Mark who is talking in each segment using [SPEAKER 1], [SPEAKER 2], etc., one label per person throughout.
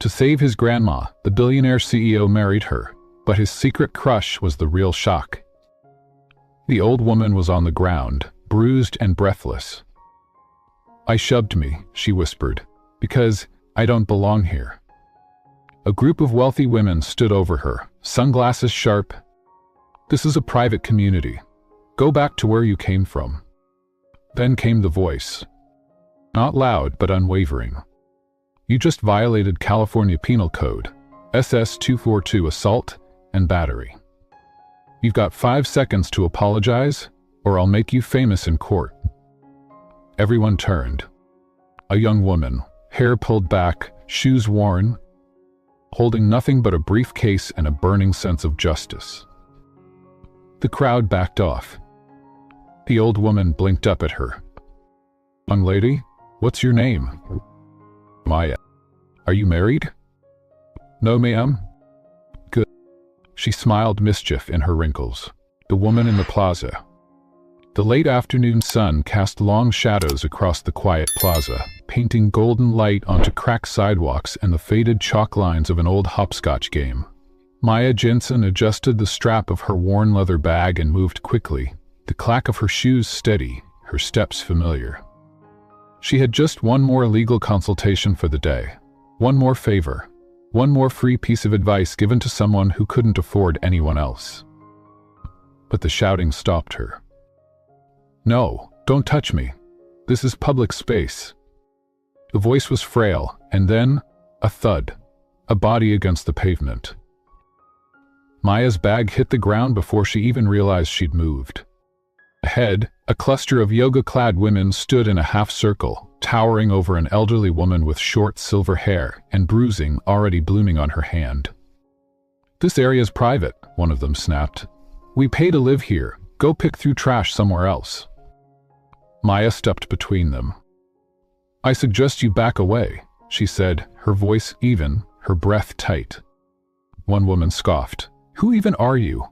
[SPEAKER 1] To save his grandma, the billionaire CEO married her, but his secret crush was the real shock. The old woman was on the ground, bruised and breathless. "I shoved me," she whispered, "because I don't belong here." A group of wealthy women stood over her, sunglasses sharp. "This is a private community. Go back to where you came from." Then came the voice. Not loud, but unwavering. "You just violated California Penal Code, SS 242 assault and battery. You've got 5 seconds to apologize, or I'll make you famous in court." Everyone turned. A young woman, hair pulled back, shoes worn, holding nothing but a briefcase and a burning sense of justice. The crowd backed off. The old woman blinked up at her. "Young lady, what's your name?" "Maya." "Are you married?" "No, ma'am." "Good." She smiled mischief in her wrinkles. The woman in the plaza. The late afternoon sun cast long shadows across the quiet plaza, painting golden light onto cracked sidewalks and the faded chalk lines of an old hopscotch game. Maya Jensen adjusted the strap of her worn leather bag and moved quickly, the clack of her shoes steady, her steps familiar. She had just one more legal consultation for the day, one more favor, one more free piece of advice given to someone who couldn't afford anyone else. But the shouting stopped her. "No, don't touch me. This is public space." The voice was frail, and then, a thud, a body against the pavement. Maya's bag hit the ground before she even realized she'd moved. Ahead, a cluster of yoga-clad women stood in a half-circle, towering over an elderly woman with short silver hair and bruising already blooming on her hand. "This area's private," one of them snapped. "We pay to live here. Go pick through trash somewhere else." Maya stepped between them. "I suggest you back away," she said, her voice even, her breath tight. One woman scoffed. "Who even are you?"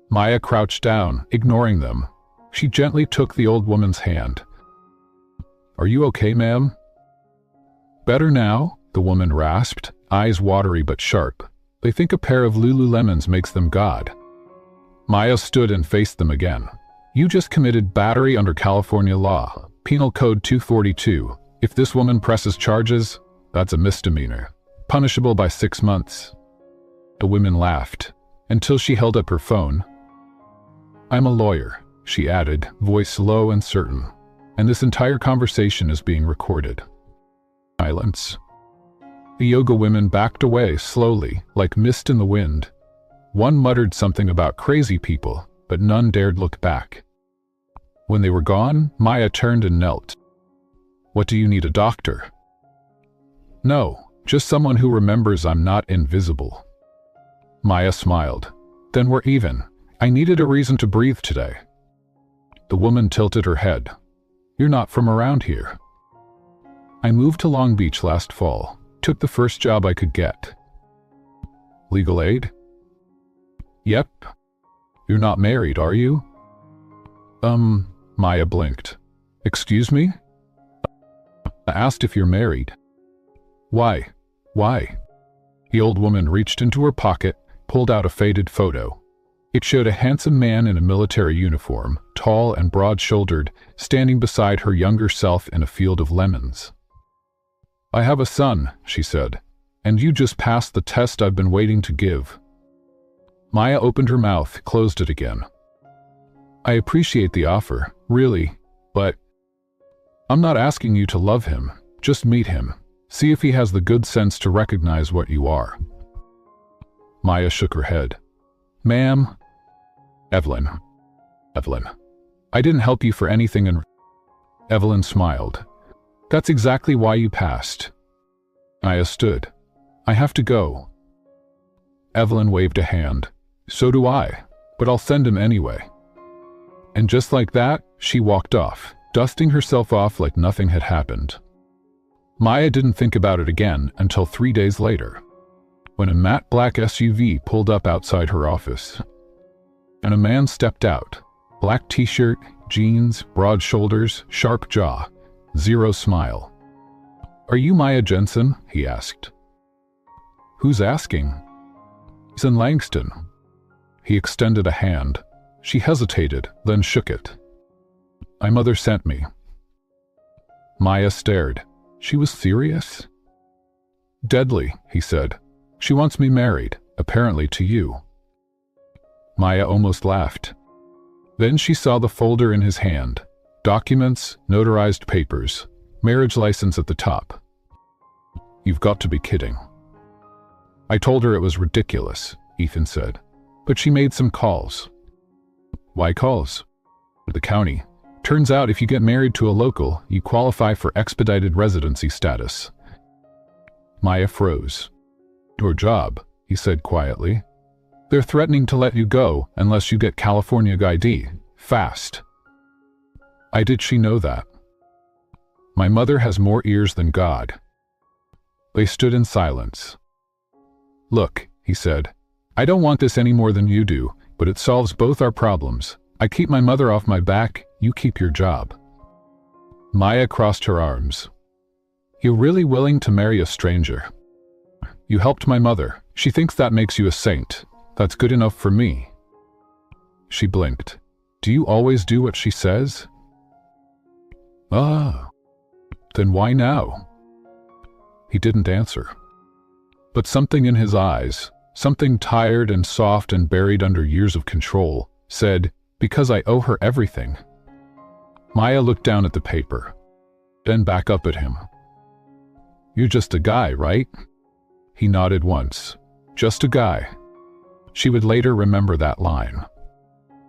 [SPEAKER 1] Maya crouched down, ignoring them. She gently took the old woman's hand. "Are you okay, ma'am?" "Better now," the woman rasped, eyes watery but sharp. "They think a pair of Lululemons makes them God." Maya stood and faced them again. "You just committed battery under California law, Penal Code 242. If this woman presses charges, that's a misdemeanor, punishable by 6 months. The woman laughed, until she held up her phone. "I'm a lawyer," she added, voice low and certain, "and this entire conversation is being recorded." Silence. The yoga women backed away slowly, like mist in the wind. One muttered something about crazy people, but none dared look back. When they were gone, Maya turned and knelt. "What do you need, a doctor?" "No, just someone who remembers I'm not invisible." Maya smiled. "Then we're even. I needed a reason to breathe today." The woman tilted her head. "You're not from around here." "I moved to Long Beach last fall. Took the first job I could get." "Legal aid?" "Yep." "You're not married, are you?" Maya blinked. "Excuse me?" "I asked if you're married." "Why? Why?" The old woman reached into her pocket, pulled out a faded photo. It showed a handsome man in a military uniform, tall and broad-shouldered, standing beside her younger self in a field of lemons. "I have a son," she said, "and you just passed the test I've been waiting to give." Maya opened her mouth, closed it again. "I appreciate the offer, really, but I'm not asking you to love him. Just meet him. See if he has the good sense to recognize what you are." Maya shook her head. "Ma'am." "Evelyn. Evelyn. I didn't help you for anything and—" Evelyn smiled. "That's exactly why you passed." Maya stood. "I have to go." Evelyn waved a hand. "So do I, but I'll send him anyway." And just like that, she walked off, dusting herself off like nothing had happened. Maya didn't think about it again until 3 days later, when a matte black SUV pulled up outside her office. And a man stepped out, black t-shirt, jeans, broad shoulders, sharp jaw, zero smile. "Are you Maya Jensen?" he asked. Who's asking? He's in Langston. He extended a hand. She hesitated, then shook it. My mother sent me. Maya stared. She was serious? Deadly, he said. She wants me married, apparently to you. Maya almost laughed. Then she saw the folder in his hand. Documents, notarized papers, marriage license at the top. You've got to be kidding. I told her it was ridiculous, Ethan said, but she made some calls. Why calls? The county. Turns out if you get married to a local, you qualify for expedited residency status. Maya froze. Your job, he said quietly. They're threatening to let you go unless you get California ID, fast. Did she know that? My mother has more ears than God. They stood in silence. Look, he said, I don't want this any more than you do, but it solves both our problems. I keep my mother off my back, you keep your job. Maya crossed her arms. You're really willing to marry a stranger? You helped my mother. She thinks that makes you a saint. That's good enough for me. She blinked. Do you always do what she says? Then why now? He didn't answer. But something in his eyes, something tired and soft and buried under years of control, said, because I owe her everything. Maya looked down at the paper, then back up at him. You're just a guy, right? He nodded once. Just a guy. She would later remember that line.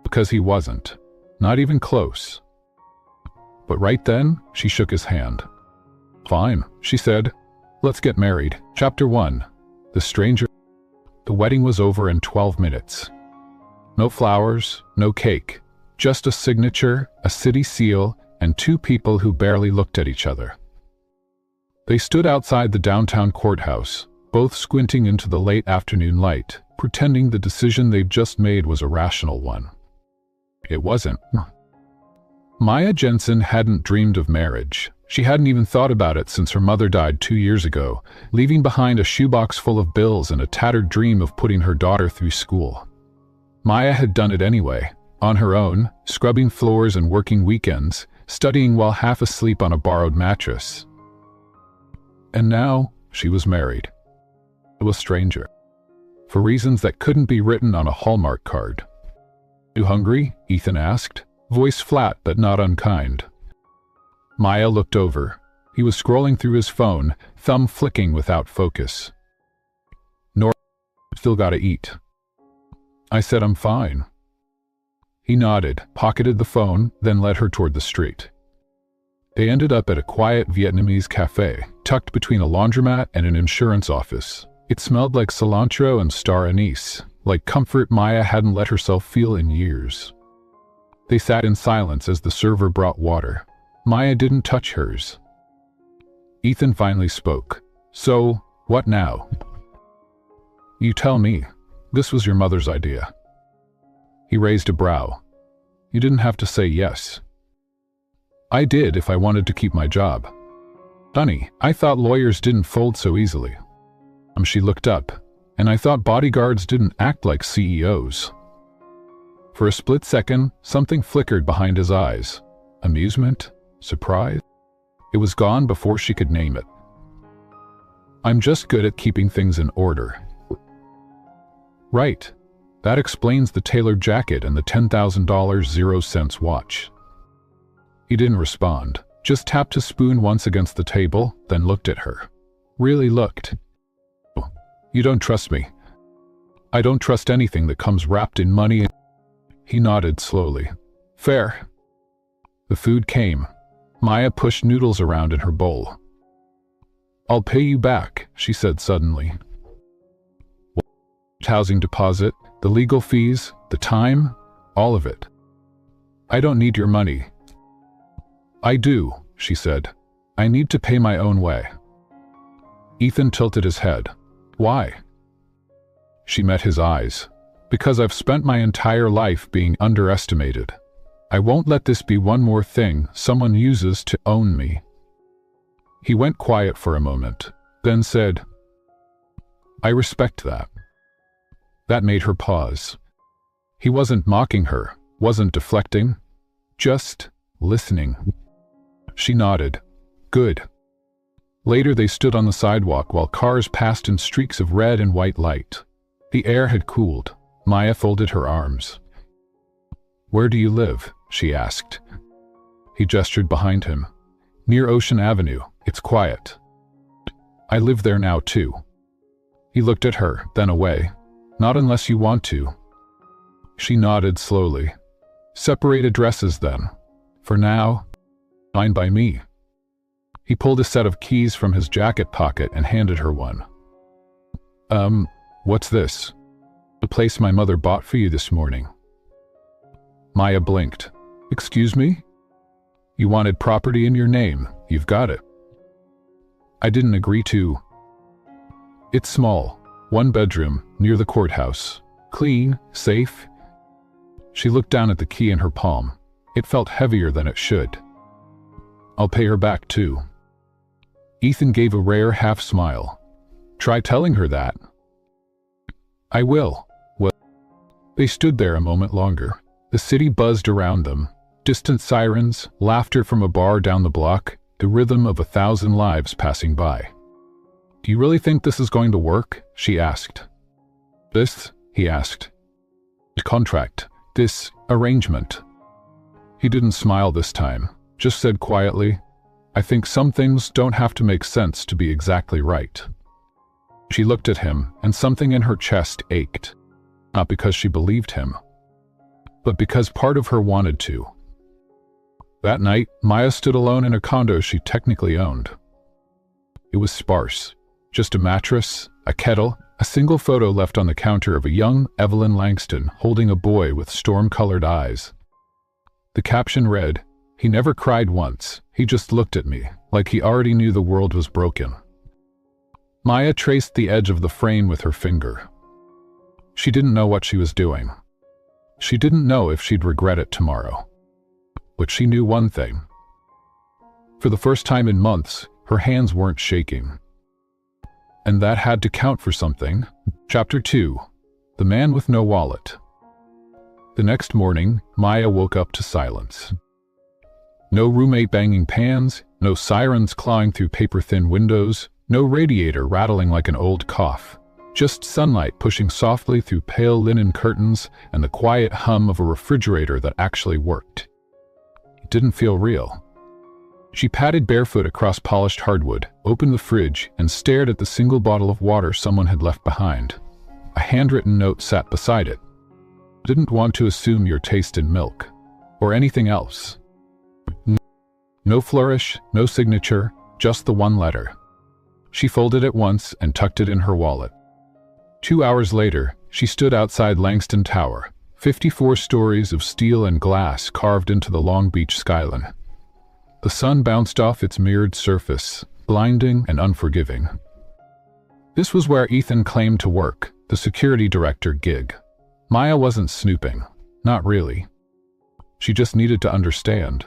[SPEAKER 1] Because he wasn't. Not even close. But right then, she shook his hand. Fine, she said. Let's get married. Chapter 1. The Stranger. The wedding was over in 12 minutes. No flowers, no cake. Just a signature, a city seal, and two people who barely looked at each other. They stood outside the downtown courthouse, both squinting into the late afternoon light, pretending the decision they'd just made was a rational one. It wasn't. Maya Jensen hadn't dreamed of marriage. She hadn't even thought about it since her mother died 2 years ago, leaving behind a shoebox full of bills and a tattered dream of putting her daughter through school. Maya had done it anyway, on her own, scrubbing floors and working weekends, studying while half asleep on a borrowed mattress. And now, she was married. To a stranger. For reasons that couldn't be written on a Hallmark card. You hungry? Ethan asked, voice flat but not unkind. Maya looked over. He was scrolling through his phone, thumb flicking without focus. Nor still gotta eat. I said I'm fine. He nodded, pocketed the phone, then led her toward the street. They ended up at a quiet Vietnamese cafe, tucked between a laundromat and an insurance office. It smelled like cilantro and star anise, like comfort Maya hadn't let herself feel in years. They sat in silence as the server brought water. Maya didn't touch hers. Ethan finally spoke. So, what now? You tell me. This was your mother's idea. He raised a brow. You didn't have to say yes. I did if I wanted to keep my job. Honey, I thought lawyers didn't fold so easily. She looked up, and I thought bodyguards didn't act like CEOs. For a split second, something flickered behind his eyes. Amusement? Surprise? It was gone before she could name it. I'm just good at keeping things in order. Right. That explains the tailored jacket and the $10,000 0-cents watch. He didn't respond, just tapped his spoon once against the table, then looked at her. Really looked. You don't trust me. I don't trust anything that comes wrapped in money. He nodded slowly. Fair. The food came. Maya pushed noodles around in her bowl. I'll pay you back, she said suddenly. Housing deposit, the legal fees, the time, all of it. I don't need your money. I do, she said. I need to pay my own way. Ethan tilted his head. Why? She met his eyes. Because I've spent my entire life being underestimated. I won't let this be one more thing someone uses to own me. He went quiet for a moment, then said, I respect that. That made her pause. He wasn't mocking her, wasn't deflecting, just listening. She nodded. Good. Later they stood on the sidewalk while cars passed in streaks of red and white light. The air had cooled. Maya folded her arms. Where do you live? She asked. He gestured behind him. Near Ocean Avenue. It's quiet. I live there now too. He looked at her, then away. Not unless you want to. She nodded slowly. Separate addresses then. For now, fine by me. He pulled a set of keys from his jacket pocket and handed her one. What's this? The place my mother bought for you this morning. Maya blinked. Excuse me? You wanted property in your name. You've got it. I didn't agree to. It's small. 1 bedroom, near the courthouse. Clean, safe. She looked down at the key in her palm. It felt heavier than it should. I'll pay her back too. Ethan gave a rare half-smile. Try telling her that. I will. Well, they stood there a moment longer. The city buzzed around them. Distant sirens, laughter from a bar down the block, the rhythm of 1,000 lives passing by. Do you really think this is going to work? She asked. This? He asked. The contract. This arrangement. He didn't smile this time, just said quietly, I think some things don't have to make sense to be exactly right. She looked at him, and something in her chest ached. Not because she believed him, but because part of her wanted to. That night, Maya stood alone in a condo she technically owned. It was sparse. Just a mattress, a kettle, a single photo left on the counter of a young Evelyn Langston holding a boy with storm-colored eyes. The caption read, He never cried once, he just looked at me, like he already knew the world was broken. Maya traced the edge of the frame with her finger. She didn't know what she was doing. She didn't know if she'd regret it tomorrow. But she knew one thing. For the first time in months, her hands weren't shaking. And that had to count for something. Chapter 2. The Man with No Wallet. The next morning, Maya woke up to silence. No roommate banging pans, no sirens clawing through paper-thin windows, no radiator rattling like an old cough. Just sunlight pushing softly through pale linen curtains and the quiet hum of a refrigerator that actually worked. It didn't feel real. She padded barefoot across polished hardwood, opened the fridge, and stared at the single bottle of water someone had left behind. A handwritten note sat beside it. Didn't want to assume your taste in milk. Or anything else. No flourish, no signature, just the one letter. She folded it once and tucked it in her wallet. 2 hours later, she stood outside Langston Tower, 54 stories of steel and glass carved into the Long Beach skyline. The sun bounced off its mirrored surface, blinding and unforgiving. This was where Ethan claimed to work, the security director gig. Maya wasn't snooping, not really. She just needed to understand.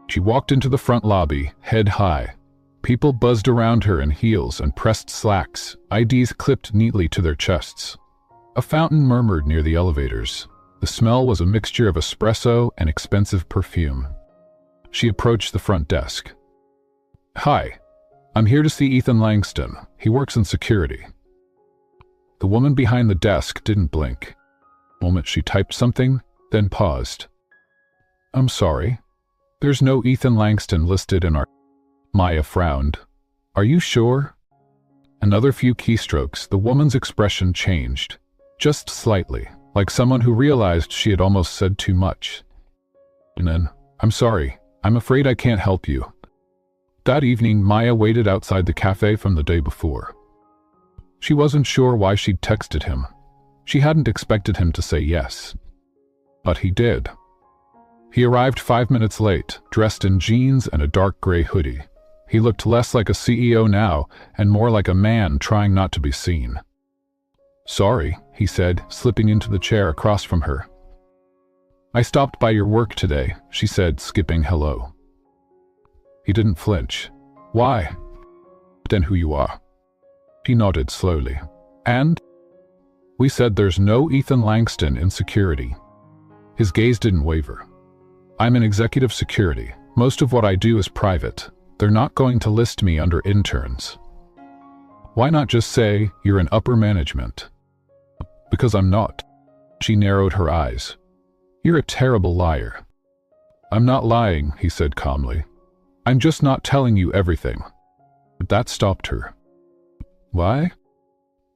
[SPEAKER 1] She walked into the front lobby, head high. People buzzed around her in heels and pressed slacks, IDs clipped neatly to their chests. A fountain murmured near the elevators. The smell was a mixture of espresso and expensive perfume. She approached the front desk. Hi, I'm here to see Ethan Langston. He works in security. The woman behind the desk didn't blink. A moment she typed something, then paused. I'm sorry. There's no Ethan Langston listed in our... Maya frowned. Are you sure? Another few keystrokes, the woman's expression changed. Just slightly, like someone who realized she had almost said too much. And then, I'm sorry. I'm afraid I can't help you. That evening, Maya waited outside the cafe from the day before. She wasn't sure why she'd texted him. She hadn't expected him to say yes. But he did. He arrived 5 minutes late, dressed in jeans and a dark gray hoodie. He looked less like a CEO now and more like a man trying not to be seen. Sorry, he said, slipping into the chair across from her. I stopped by your work today, she said, skipping hello. He didn't flinch. Why? Then who you are? She nodded slowly. And we said there's no Ethan Langston in security. His gaze didn't waver. I'm in executive security. Most of what I do is private. They're not going to list me under interns. Why not just say you're in upper management? Because I'm not. She narrowed her eyes. You're a terrible liar. I'm not lying, he said calmly. I'm just not telling you everything. But that stopped her. Why?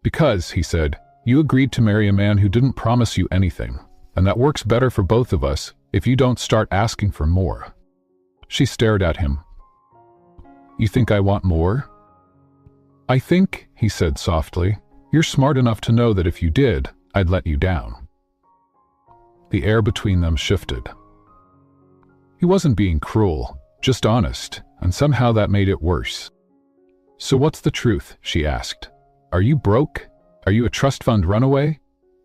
[SPEAKER 1] Because, he said, you agreed to marry a man who didn't promise you anything, and that works better for both of us if you don't start asking for more. She stared at him. You think I want more? I think, he said softly, you're smart enough to know that if you did, I'd let you down. The air between them shifted. He wasn't being cruel, just honest, and somehow that made it worse. So what's the truth? She asked. Are you broke? Are you a trust fund runaway?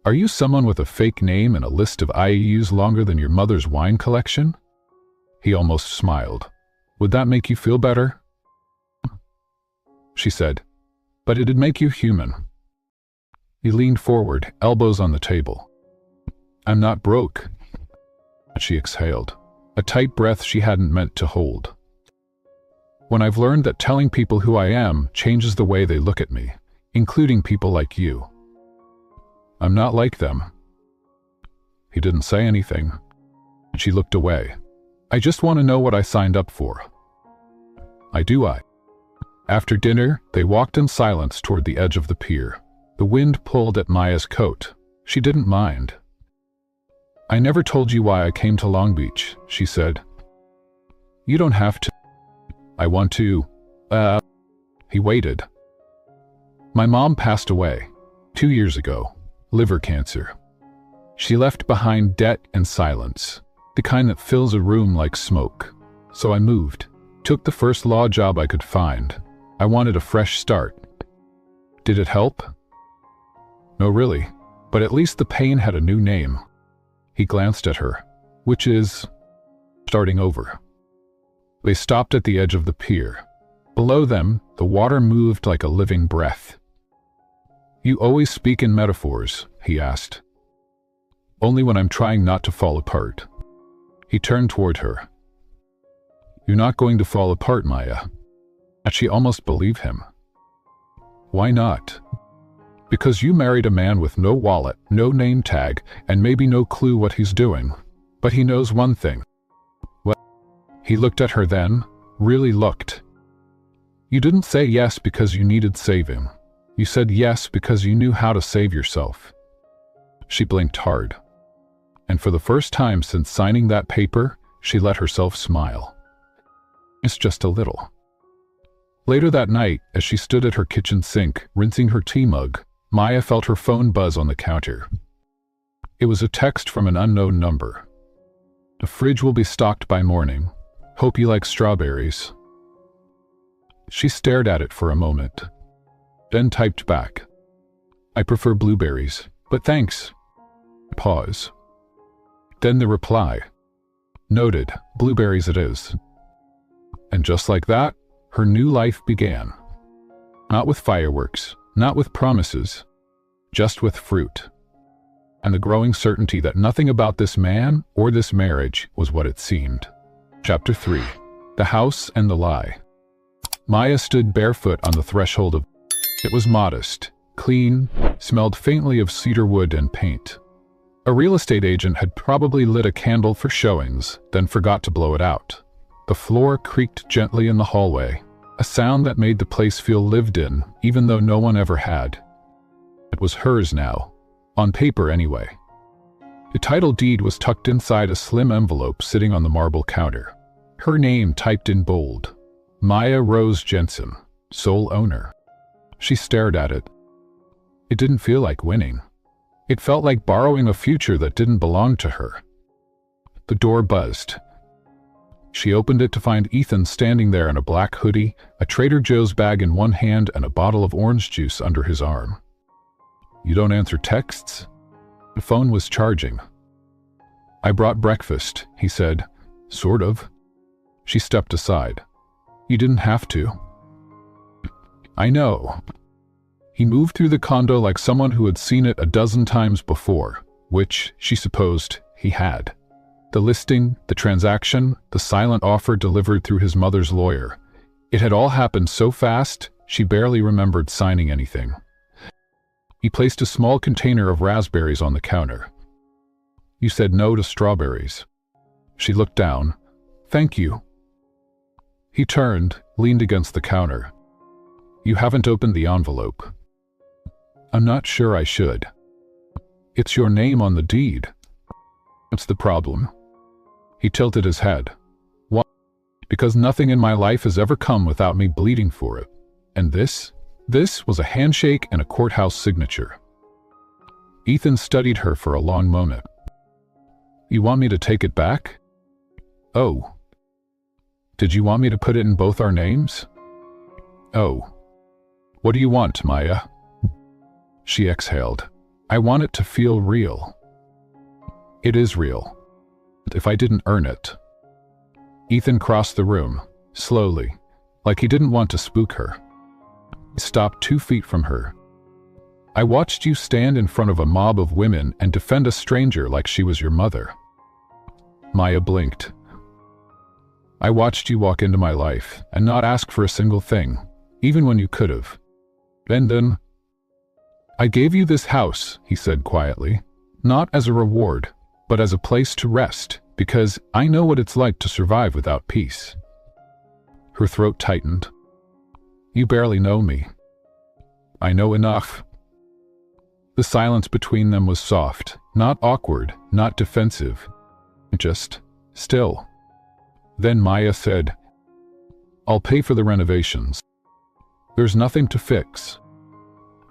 [SPEAKER 1] Are you someone with a fake name and a list of IOUs longer than your mother's wine collection? He almost smiled. Would that make you feel better? She said, but it'd make you human. He leaned forward, elbows on the table. I'm not broke. She exhaled, a tight breath she hadn't meant to hold. When I've learned that telling people who I am changes the way they look at me, including people like you. I'm not like them. He didn't say anything. She looked away. I just want to know what I signed up for. I do. After dinner, they walked in silence toward the edge of the pier. The wind pulled at Maya's coat. She didn't mind. I never told you why I came to Long Beach, she said. You don't have to. I want to. He waited. My mom passed away 2 years ago. Liver cancer. She left behind debt and silence, the kind that fills a room like smoke. So I moved, took the first law job I could find. I wanted a fresh start. Did it help? No, really, but at least the pain had a new name. He glanced at her, which is starting over. They stopped at the edge of the pier. Below them, the water moved like a living breath. You always speak in metaphors, he asked. Only when I'm trying not to fall apart. He turned toward her. You're not going to fall apart, Maya. And she almost believed him. Why not? Because you married a man with no wallet, no name tag, and maybe no clue what he's doing. But he knows one thing. Well, he looked at her then, really looked. You didn't say yes because you needed saving. You said yes because you knew how to save yourself. She blinked hard. And for the first time since signing that paper, she let herself smile. It's just a little. Later that night, as she stood at her kitchen sink, rinsing her tea mug, Maya felt her phone buzz on the counter. It was a text from an unknown number. The fridge will be stocked by morning. Hope you like strawberries. She stared at it for a moment. Then typed back. I prefer blueberries, but thanks. Pause. Then the reply. Noted, blueberries it is. And just like that, her new life began. Not with fireworks, not with promises, just with fruit. And the growing certainty that nothing about this man or this marriage was what it seemed. Chapter 3. The House and the Lie. Maya stood barefoot on the threshold of. It was modest, clean, smelled faintly of cedar wood and paint. A real estate agent had probably lit a candle for showings, then forgot to blow it out. The floor creaked gently in the hallway, a sound that made the place feel lived in, even though no one ever had. It was hers now, on paper anyway. The title deed was tucked inside a slim envelope sitting on the marble counter. Her name typed in bold. Maya Rose Jensen, sole owner. She stared at it. It didn't feel like winning. It felt like borrowing a future that didn't belong to her. The door buzzed. She opened it to find Ethan standing there in a black hoodie, a Trader Joe's bag in one hand and a bottle of orange juice under his arm. You don't answer texts? The phone was charging. I brought breakfast, he said. Sort of. She stepped aside. You didn't have to. I know. He moved through the condo like someone who had seen it a dozen times before, which, she supposed, he had. The listing, the transaction, the silent offer delivered through his mother's lawyer. It had all happened so fast, she barely remembered signing anything. He placed a small container of raspberries on the counter. "You said no to strawberries." She looked down. "Thank you." He turned, leaned against the counter. "You haven't opened the envelope." "I'm not sure I should." "It's your name on the deed." "What's the problem?" He tilted his head. "Why? Because nothing in my life has ever come without me bleeding for it. And this was a handshake and a courthouse signature." Ethan studied her for a long moment. "You want me to take it back?" "Oh. Did you want me to put it in both our names?" "Oh. What do you want, Maya?" She exhaled. "I want it to feel real." "It is real. If I didn't earn it." Ethan crossed the room, slowly, like he didn't want to spook her. He stopped 2 feet from her. "I watched you stand in front of a mob of women and defend a stranger like she was your mother." Maya blinked. "I watched you walk into my life and not ask for a single thing, even when you could have. And then I gave you this house," he said quietly, "not as a reward, but as a place to rest, because I know what it's like to survive without peace." Her throat tightened. "You barely know me." "I know enough." The silence between them was soft, not awkward, not defensive, just still. Then Maya said, "I'll pay for the renovations. There's nothing to fix.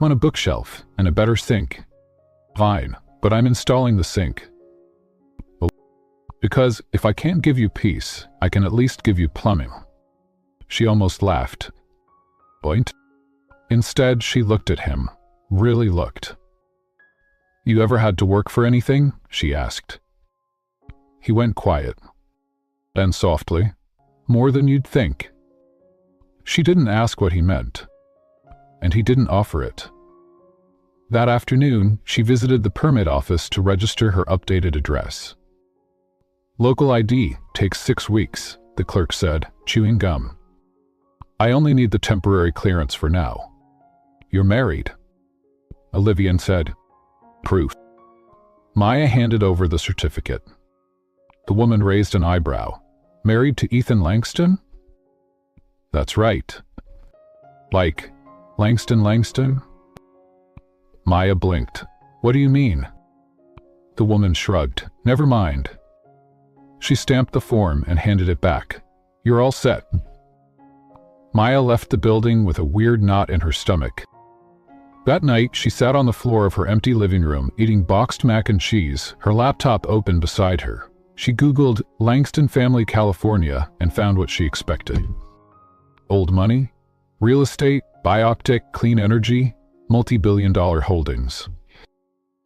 [SPEAKER 1] I want a bookshelf and a better sink." "Fine, but I'm installing the sink." "Because if I can't give you peace, I can at least give you plumbing." She almost laughed. "Point?" Instead, she looked at him, really looked. "You ever had to work for anything?" she asked. He went quiet. Then softly, "More than you'd think." She didn't ask what he meant, and he didn't offer it. That afternoon, she visited the permit office to register her updated address. "Local ID takes 6 weeks, the clerk said, chewing gum. "I only need the temporary clearance for now." "You're married," Olivian said. "Proof." Maya handed over the certificate. The woman raised an eyebrow. "Married to Ethan Langston?" "That's right." "Like Langston? Maya blinked. "What do you mean?" The woman shrugged. "Never mind." She stamped the form and handed it back. "You're all set." Maya left the building with a weird knot in her stomach. That night, she sat on the floor of her empty living room, eating boxed mac and cheese, her laptop open beside her. She Googled Langston Family California and found what she expected. Old money, real estate, bioptic, clean energy, multi-billion-dollar holdings.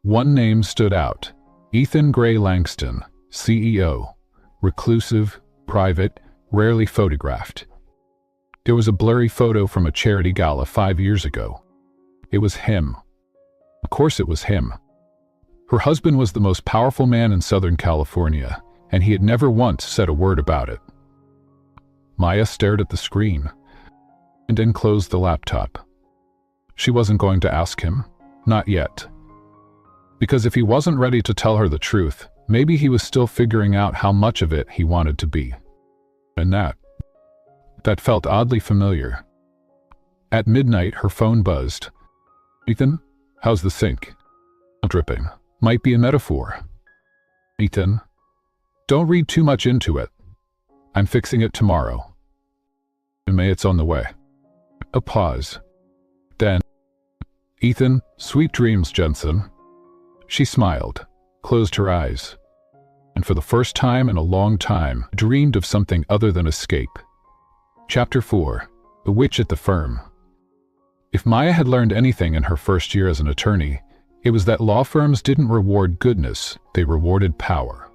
[SPEAKER 1] One name stood out: Ethan Gray Langston, CEO. Reclusive, private, rarely photographed. There was a blurry photo from a charity gala 5 years ago. It was him. Of course it was him. Her husband was the most powerful man in Southern California, and he had never once said a word about it. Maya stared at the screen, and then closed the laptop. She wasn't going to ask him, not yet. Because if he wasn't ready to tell her the truth, maybe he was still figuring out how much of it he wanted to be. And that felt oddly familiar. At midnight, her phone buzzed. "Ethan, how's the sink?" "Dripping. Might be a metaphor." "Ethan, don't read too much into it. I'm fixing it tomorrow." "May it's on the way." A pause. Then, "Ethan, sweet dreams, Jensen." She smiled, closed her eyes, and for the first time in a long time, dreamed of something other than escape. Chapter 4. The Witch at the Firm. If Maya had learned anything in her first year as an attorney, it was that law firms didn't reward goodness, they rewarded power.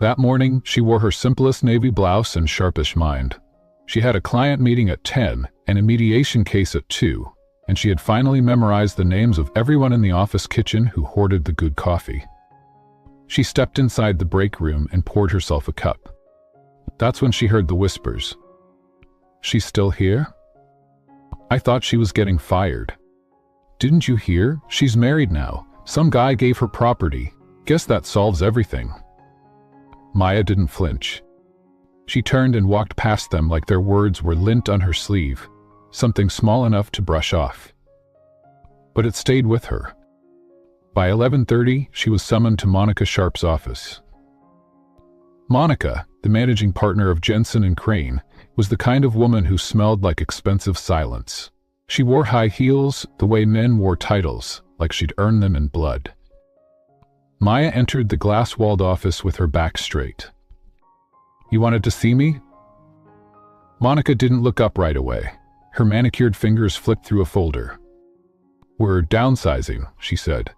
[SPEAKER 1] That morning, she wore her simplest navy blouse and sharpish mind. She had a client meeting at 10 and a mediation case at 2, and she had finally memorized the names of everyone in the office kitchen who hoarded the good coffee. She stepped inside the break room and poured herself a cup. That's when she heard the whispers. "She's still here? I thought she was getting fired. Didn't you hear? She's married now. Some guy gave her property. Guess that solves everything." Maya didn't flinch. She turned and walked past them like their words were lint on her sleeve, something small enough to brush off. But it stayed with her. By 11:30, she was summoned to Monica Sharp's office. Monica, the managing partner of Jensen and Crane, was the kind of woman who smelled like expensive silence. She wore high heels the way men wore titles, like she'd earned them in blood. Maya entered the glass-walled office with her back straight. "You wanted to see me?" Monica didn't look up right away. Her manicured fingers flicked through a folder. "We're downsizing," she said.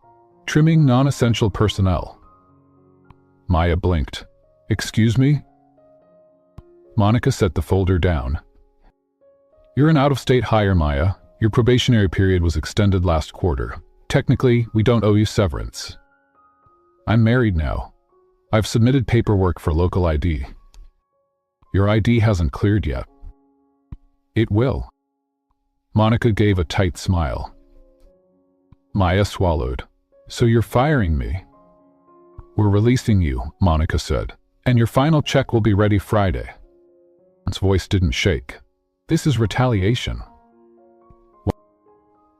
[SPEAKER 1] "Trimming non-essential personnel." Maya blinked. "Excuse me?" Monica set the folder down. "You're an out-of-state hire, Maya. Your probationary period was extended last quarter. Technically, we don't owe you severance. I'm married now. I've submitted paperwork for local ID. Your ID hasn't cleared yet." "It will." Monica gave a tight smile. Maya swallowed. "So you're firing me?" "We're releasing you," Monica said, "and your final check will be ready Friday." His voice didn't shake. "This is retaliation.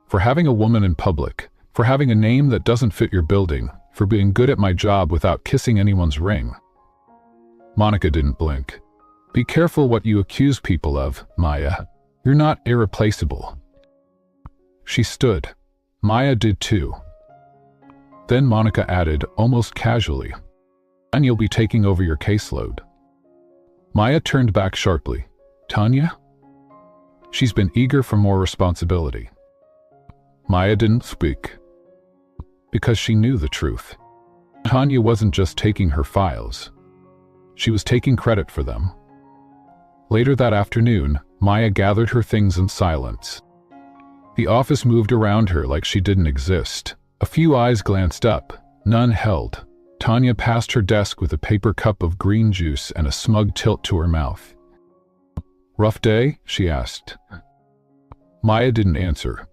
[SPEAKER 1] For having a woman in public, for having a name that doesn't fit your building, for being good at my job without kissing anyone's ring." Monica didn't blink. "Be careful what you accuse people of, Maya. You're not irreplaceable." She stood. Maya did too. Then Monica added, almost casually, "And you'll be taking over your caseload." Maya turned back sharply. "Tanya?" She's been eager for more responsibility. Maya didn't speak. Because she knew the truth. Tanya wasn't just taking her files. She was taking credit for them. Later that afternoon, Maya gathered her things in silence. The office moved around her like she didn't exist. A few eyes glanced up, none held. Tanya passed her desk with a paper cup of green juice and a smug tilt to her mouth. "Rough day?" she asked. Maya didn't answer.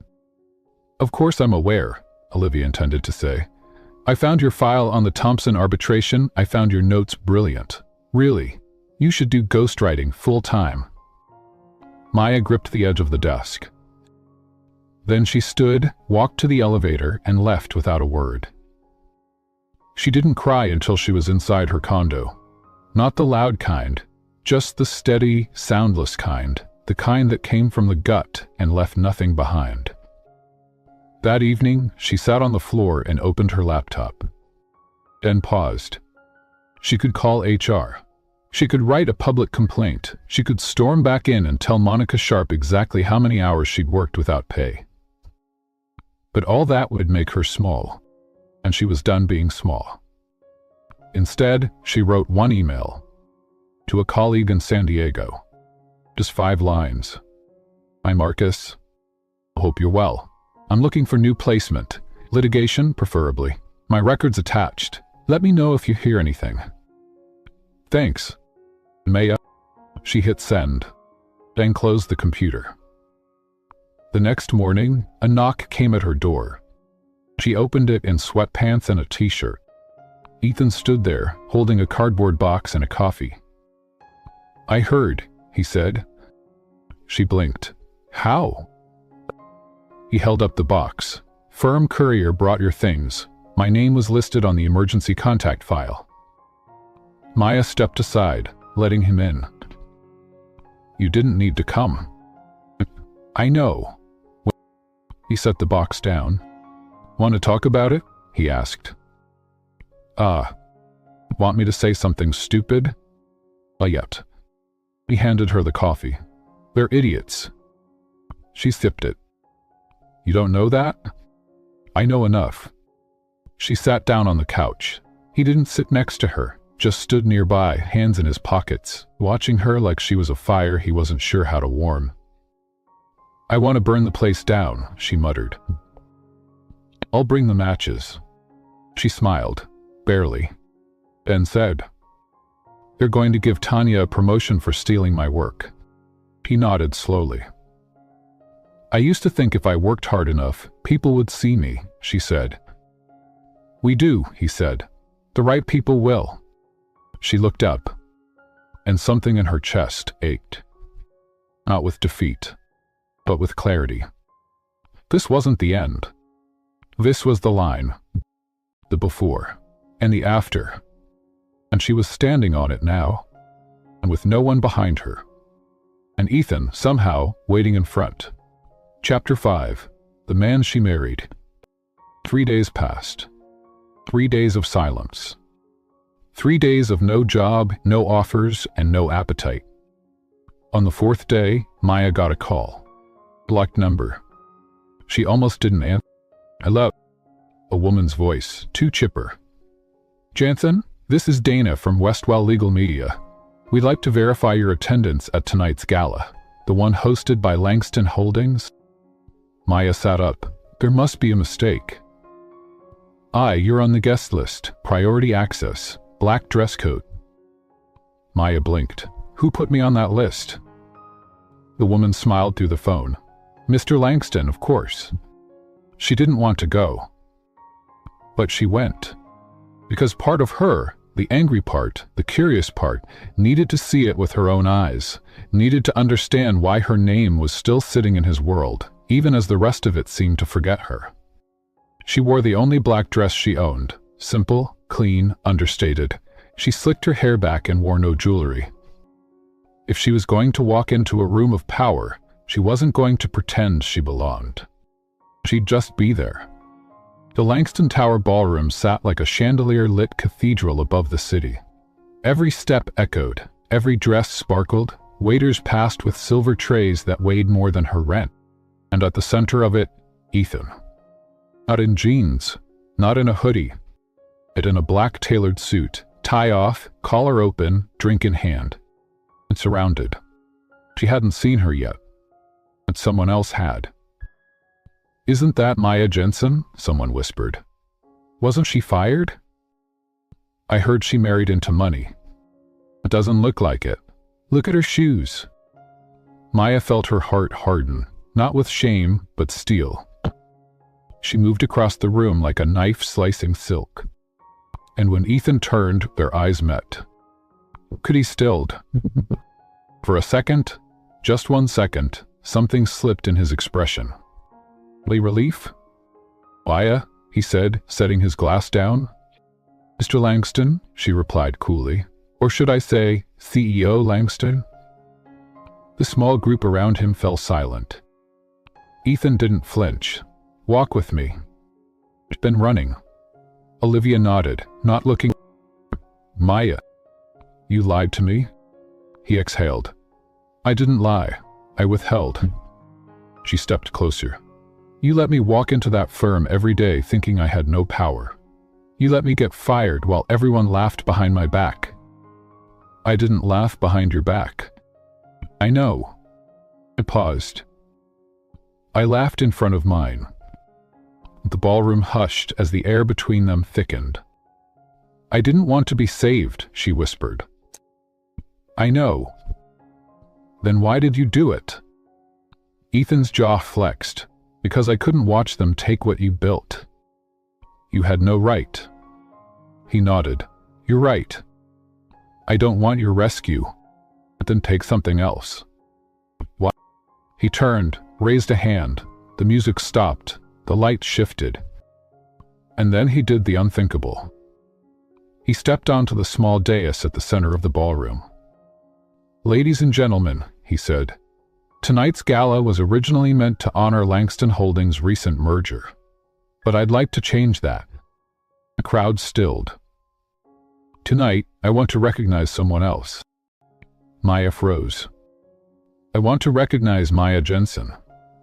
[SPEAKER 1] "Of course I'm aware," Olivia intended to say. "I found your file on the Thompson arbitration. I found your notes brilliant. Really, you should do ghostwriting full-time." Maya gripped the edge of the desk. Then she stood, walked to the elevator, and left without a word. She didn't cry until she was inside her condo. Not the loud kind, just the steady, soundless kind, the kind that came from the gut and left nothing behind. That evening, she sat on the floor and opened her laptop. Then paused. She could call HR. She could write a public complaint. She could storm back in and tell Monica Sharp exactly how many hours she'd worked without pay. But all that would make her small, and she was done being small. Instead, she wrote one email to a colleague in San Diego. Just 5 lines. "Hi Marcus. Hope you're well. I'm looking for new placement. Litigation, preferably. My record's attached. Let me know if you hear anything. Thanks. Maya." She hit send, then closed the computer. The next morning, a knock came at her door. She opened it in sweatpants and a t-shirt. Ethan stood there, holding a cardboard box and a coffee. "I heard," he said. She blinked. "How?" He held up the box. "Firm courier brought your things. My name was listed on the emergency contact file." Maya stepped aside, letting him in. "You didn't need to come." "I know." He set the box down. "Want to talk about it?" he asked. Want me to say something stupid?" Yet. He handed her the coffee. "They're idiots." She sipped it. "You don't know that?" "I know enough." She sat down on the couch. He didn't sit next to her, just stood nearby, hands in his pockets, watching her like she was a fire he wasn't sure how to warm. I want to burn the place down, she muttered. I'll bring the matches. She smiled, barely, and said, They're going to give Tanya a promotion for stealing my work. He nodded slowly. I used to think if I worked hard enough, people would see me, she said. We do, he said. The right people will. She looked up, and something in her chest ached. Not with defeat, but with clarity. This wasn't the end. This was the line, the before, and the after. And she was standing on it now, and with no one behind her. And Ethan, somehow, waiting in front. Chapter 5. The Man She Married. 3 days passed. 3 days of silence. 3 days of no job, no offers, and no appetite. On the 4th day, Maya got a call. Blocked number. She almost didn't answer. Hello. A woman's voice, too chipper. Jansen, this is Dana from Westwell Legal Media. We'd like to verify your attendance at tonight's gala, the one hosted by Langston Holdings. Maya sat up. There must be a mistake. You're on the guest list, priority access, black dress code. Maya blinked. Who put me on that list? The woman smiled through the phone. Mr. Langston, of course. She didn't want to go. But she went. Because part of her, the angry part, the curious part, needed to see it with her own eyes, needed to understand why her name was still sitting in his world, even as the rest of it seemed to forget her. She wore the only black dress she owned, simple, clean, understated. She slicked her hair back and wore no jewelry. If she was going to walk into a room of power, she wasn't going to pretend she belonged. She'd just be there. The Langston Tower ballroom sat like a chandelier-lit cathedral above the city. Every step echoed, every dress sparkled, waiters passed with silver trays that weighed more than her rent. And at the center of it, Ethan. Not in jeans, not in a hoodie, but in a black tailored suit, tie off, collar open, drink in hand. And surrounded. She hadn't seen her yet, but someone else had. Isn't that Maya Jensen? Someone whispered. Wasn't she fired? I heard she married into money. It doesn't look like it. Look at her shoes. Maya felt her heart harden, not with shame, but steel. She moved across the room like a knife slicing silk. And when Ethan turned, their eyes met. Could he stilled? For a second, just 1 second, something slipped in his expression. Relief? Maya, he said, setting his glass down. Mr. Langston, she replied coolly. Or should I say, CEO Langston? The small group around him fell silent. Ethan didn't flinch. Walk with me. I've been running. Olivia nodded, not looking. Maya. You lied to me? He exhaled. I didn't lie. I withheld. She stepped closer. You let me walk into that firm every day thinking I had no power. You let me get fired while everyone laughed behind my back. I didn't laugh behind your back. I know. I paused. I laughed in front of mine. The ballroom hushed as the air between them thickened. I didn't want to be saved, she whispered. I know. Then why did you do it? Ethan's jaw flexed. Because I couldn't watch them take what you built. You had no right. He nodded. You're right. I don't want your rescue. But then take something else. What? He turned, raised a hand. The music stopped. The light shifted. And then he did the unthinkable. He stepped onto the small dais at the center of the ballroom. Ladies and gentlemen, he said, tonight's gala was originally meant to honor Langston Holdings' recent merger. But I'd like to change that. The crowd stilled. Tonight, I want to recognize someone else. Maya froze. I want to recognize Maya Jensen,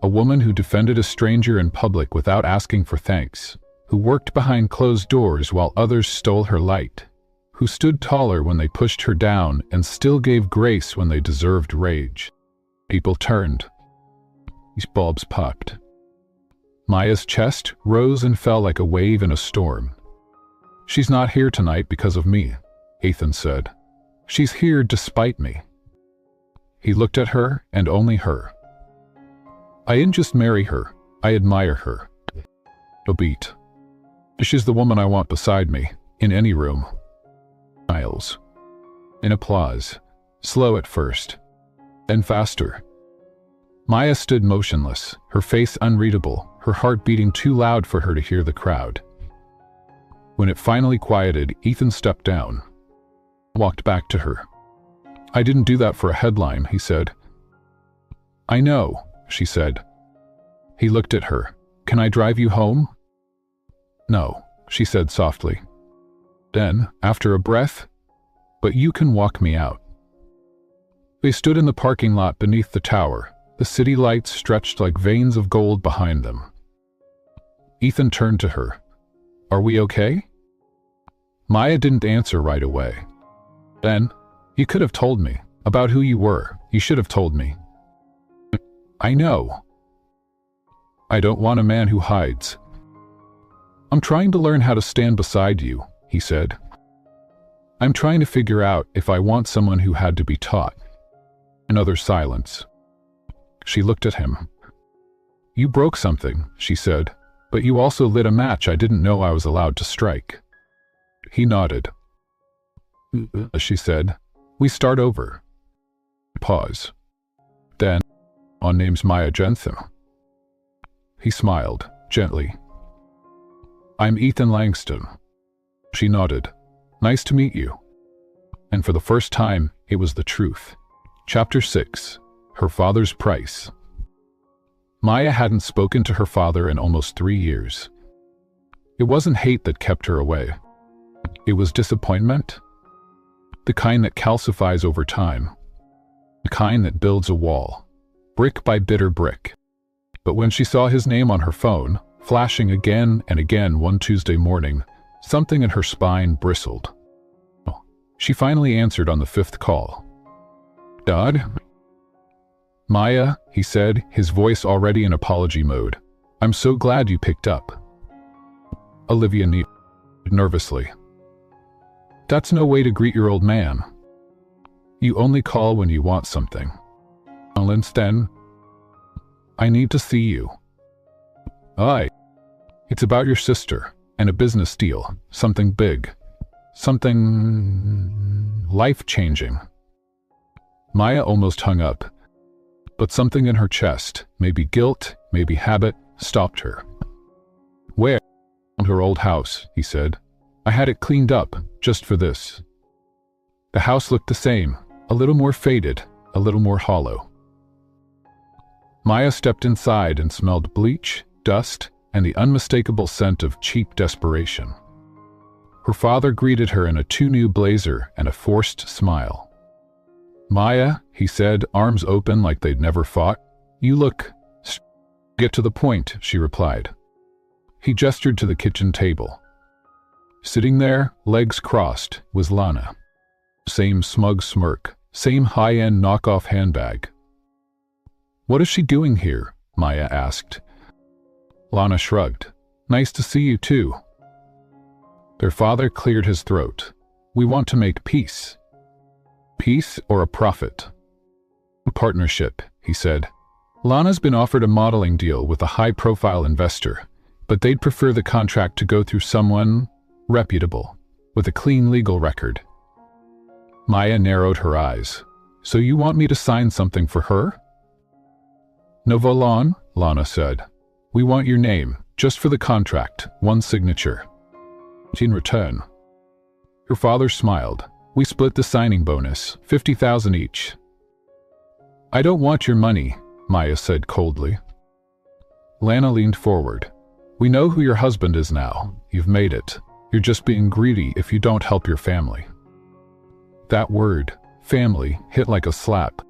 [SPEAKER 1] a woman who defended a stranger in public without asking for thanks, who worked behind closed doors while others stole her light, who stood taller when they pushed her down and still gave grace when they deserved rage. People turned. His bulbs popped. Maya's chest rose and fell like a wave in a storm. "She's not here tonight because of me," Ethan said. "She's here despite me." He looked at her and only her. "I didn't just marry her, I admire her. A beat. She's the woman I want beside me, in any room." Miles. In applause. Slow at first. Then faster. Maya stood motionless, her face unreadable, her heart beating too loud for her to hear the crowd. When it finally quieted, Ethan stepped down. Walked back to her. "I didn't do that for a headline," he said. "I know," she said. He looked at her. "Can I drive you home?" "No," she said softly. Then, after a breath, "But you can walk me out." They stood in the parking lot beneath the tower, the city lights stretched like veins of gold behind them. Ethan turned to her. "Are we okay?" Maya didn't answer right away. Then, "You could have told me about who you were. You should have told me." "I know. I don't want a man who hides." "I'm trying to learn how to stand beside you," he said. "I'm trying to figure out if I want someone who had to be taught." Another silence. She looked at him. "You broke something," she said, "but you also lit a match I didn't know I was allowed to strike." He nodded. She said, "We start over." Pause. Then, "On name's Maya Jensen." He smiled, gently. "I'm Ethan Langston." She nodded. "Nice to meet you." And for the first time, it was the truth. Chapter 6. Her Father's Price. Maya hadn't spoken to her father in almost 3 years. It wasn't hate that kept her away. It was disappointment. The kind that calcifies over time. The kind that builds a wall, brick by bitter brick. But when she saw his name on her phone, flashing again and again one Tuesday morning, something in her spine bristled. She finally answered on the 5th call. "Dad?" "Maya," he said, his voice already in apology mode. "I'm so glad you picked up." Olivia nodded nervously. "That's no way to greet your old man. You only call when you want something." "Then, I need to see you." "Aye. It's about your sister, and a business deal, something big. Something life-changing." Maya almost hung up, but something in her chest, maybe guilt, maybe habit, stopped her. "Where?" "Her old house," he said. "I had it cleaned up, just for this." The house looked the same, a little more faded, a little more hollow. Maya stepped inside and smelled bleach, dust, and the unmistakable scent of cheap desperation. Her father greeted her in a too-new blazer and a forced smile. "Maya," he said, arms open like they'd never fought. "You look..." "Get to the point," she replied. He gestured to the kitchen table. Sitting there, legs crossed, was Lana. Same smug smirk, same high-end knockoff handbag. "What is she doing here?" Maya asked. Lana shrugged. "Nice to see you too." Their father cleared his throat. "We want to make peace." "Peace or a profit?" "A partnership," he said. "Lana's been offered a modeling deal with a high-profile investor, but they'd prefer the contract to go through someone reputable, with a clean legal record." Maya narrowed her eyes. "So you want me to sign something for her?" "No volant," Lana said. "We want your name, just for the contract, one signature." In return. Her father smiled. "We split the signing bonus, 50,000 each." "I don't want your money," Maya said coldly. Lana leaned forward. "We know who your husband is now. You've made it. You're just being greedy if you don't help your family." That word, family, hit like a slap.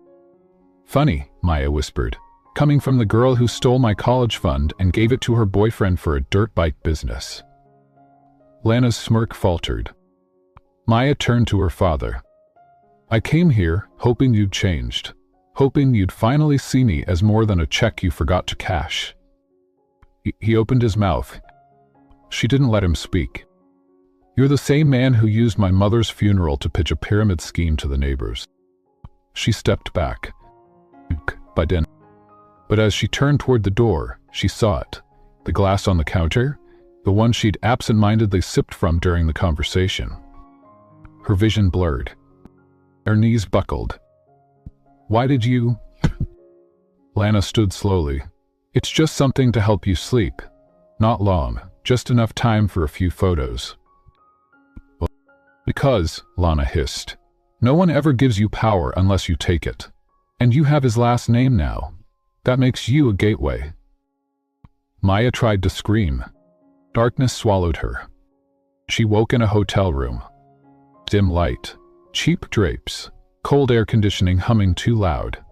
[SPEAKER 1] "Funny," Maya whispered, "coming from the girl who stole my college fund and gave it to her boyfriend for a dirt bike business." Lana's smirk faltered. Maya turned to her father. "I came here hoping you'd changed. hoping you'd finally see me as more than a check you forgot to cash." He opened his mouth. She didn't let him speak. "You're the same man who used my mother's funeral to pitch a pyramid scheme to the neighbors." She stepped back. But as she turned toward the door, she saw it. The glass on the counter, the one she'd absent-mindedly sipped from during the conversation. Her vision blurred. Her knees buckled. "Why did you—" Lana stood slowly. "It's just something to help you sleep. Not long, just enough time for a few photos." "Because," Lana hissed, "no one ever gives you power unless you take it. And you have his last name now. That makes you a gateway." Maya tried to scream. Darkness swallowed her. She woke in a hotel room. Dim light, cheap drapes, cold air conditioning humming too loud.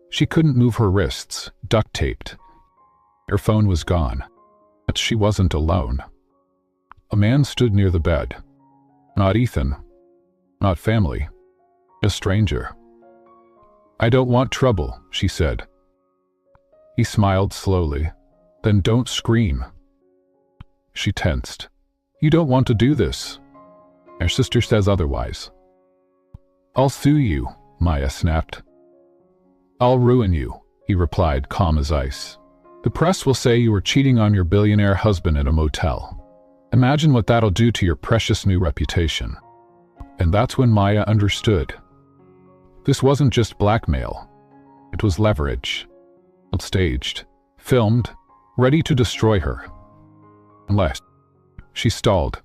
[SPEAKER 1] She couldn't move her wrists, duct-taped. Her phone was gone. But she wasn't alone. A man stood near the bed. Not Ethan. Not family. A stranger. "I don't want trouble," she said. He smiled slowly. "Then don't scream." She tensed. "You don't want to do this. Your sister says otherwise." "I'll sue you," Maya snapped. "I'll ruin you," he replied, calm as ice. "The press will say you were cheating on your billionaire husband in a motel. Imagine what that'll do to your precious new reputation." And that's when Maya understood. This wasn't just blackmail. It was leverage. Staged, filmed, ready to destroy her. Unless she stalled.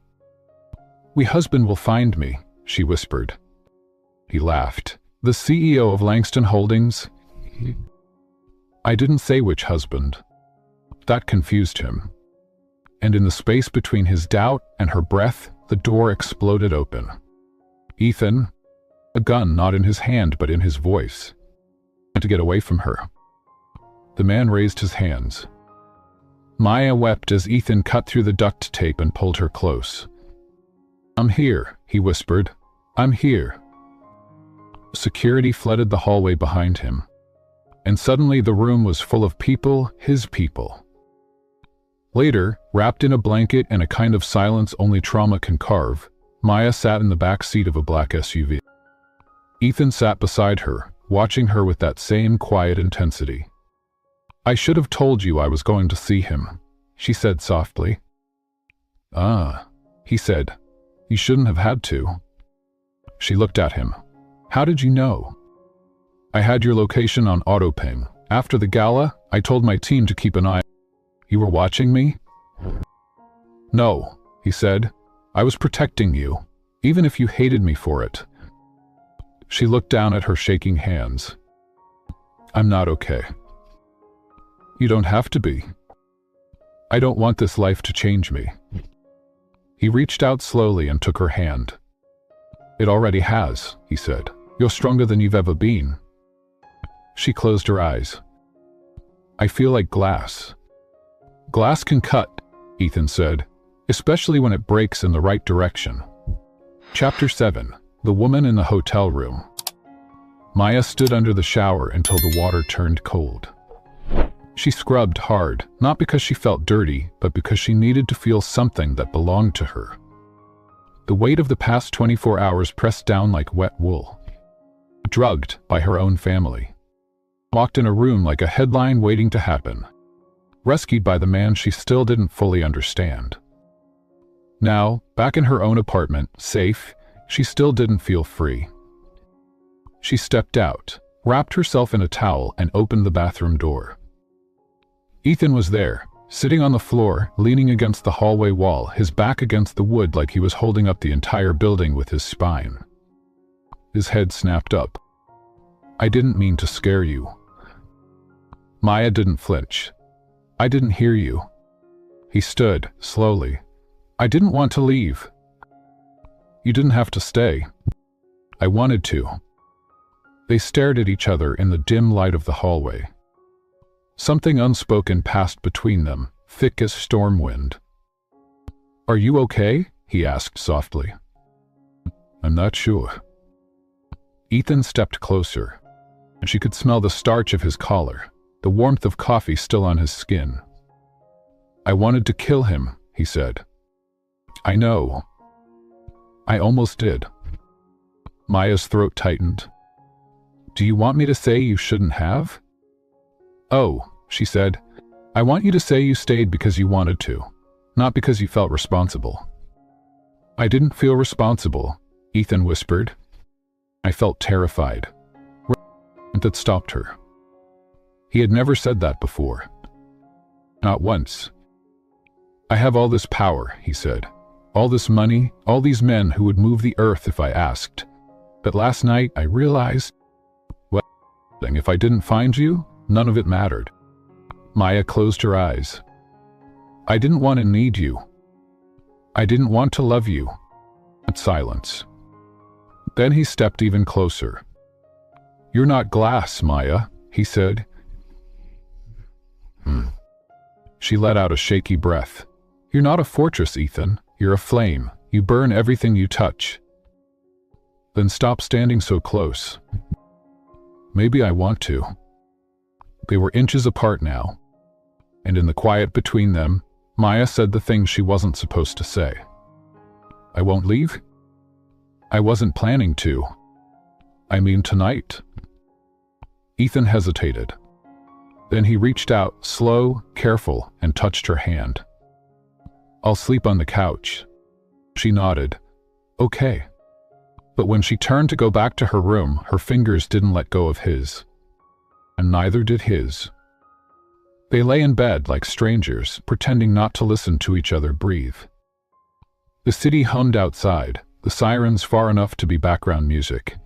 [SPEAKER 1] "We husband will find me," she whispered. He laughed. "The CEO of Langston Holdings?" "I didn't say which husband." That confused him. And in the space between his doubt and her breath, the door exploded open. Ethan, a gun not in his hand but in his voice. To get away from her. The man raised his hands. Maya wept as Ethan cut through the duct tape and pulled her close. "I'm here," he whispered. "I'm here." Security flooded the hallway behind him. And suddenly the room was full of people, his people. Later, wrapped in a blanket and a kind of silence only trauma can carve, Maya sat in the back seat of a black SUV. Ethan sat beside her, watching her with that same quiet intensity. "I should have told you I was going to see him," she said softly. "Ah," he said. "You shouldn't have had to." She looked at him. "How did you know?" "I had your location on autoping. After the gala, I told my team to keep an eye." "You were watching me?" "No," he said. "I was protecting you, even if you hated me for it." She looked down at her shaking hands. "I'm not okay." "You don't have to be. I don't want this life to change me." He reached out slowly and took her hand. "It already has," he said. "You're stronger than you've ever been." She closed her eyes. "I feel like glass." "Glass can cut," Ethan said, "especially when it breaks in the right direction." Chapter 7. The Woman in the Hotel Room. Maya stood under the shower until the water turned cold. She scrubbed hard, not because she felt dirty, but because she needed to feel something that belonged to her. The weight of the past 24 hours pressed down like wet wool. Drugged by her own family. Locked in a room like a headline waiting to happen. Rescued by the man she still didn't fully understand. Now, back in her own apartment, safe, she still didn't feel free. She stepped out, wrapped herself in a towel, and opened the bathroom door. Ethan was there, sitting on the floor, leaning against the hallway wall, his back against the wood like he was holding up the entire building with his spine. His head snapped up. "I didn't mean to scare you." Maya didn't flinch. "I didn't hear you." He stood, slowly. "I didn't want to leave." "You didn't have to stay." "I wanted to." They stared at each other in the dim light of the hallway. Something unspoken passed between them, thick as storm wind. "Are you okay?" he asked softly. "I'm not sure." Ethan stepped closer. and she could smell the starch of his collar, the warmth of coffee still on his skin. "I wanted to kill him," he said. "I know. I almost did." Maya's throat tightened. "Do you want me to say you shouldn't have?" "Oh," she said, "I want you to say you stayed because you wanted to, not because you felt responsible." "I didn't feel responsible," Ethan whispered. "I felt terrified." That stopped her. He had never said that before. Not once. "I have all this power," he said. "All this money, all these men who would move the earth if I asked. But last night I realized, well, if I didn't find you, none of it mattered." Maya closed her eyes. "I didn't want to need you. I didn't want to love you." Silence. Then he stepped even closer. "You're not glass, Maya," he said. She let out a shaky breath. "You're not a fortress, Ethan. You're a flame. You burn everything you touch." "Then stop standing so close." "Maybe I want to." They were inches apart now, and in the quiet between them, Maya said the thing she wasn't supposed to say. "I won't leave?" "I wasn't planning to. I mean tonight." Ethan hesitated. Then he reached out, slow, careful, and touched her hand. "I'll sleep on the couch." She nodded. "Okay." But when she turned to go back to her room, her fingers didn't let go of his. And neither did his. They lay in bed like strangers, pretending not to listen to each other breathe. The city hummed outside, the sirens far enough to be background music.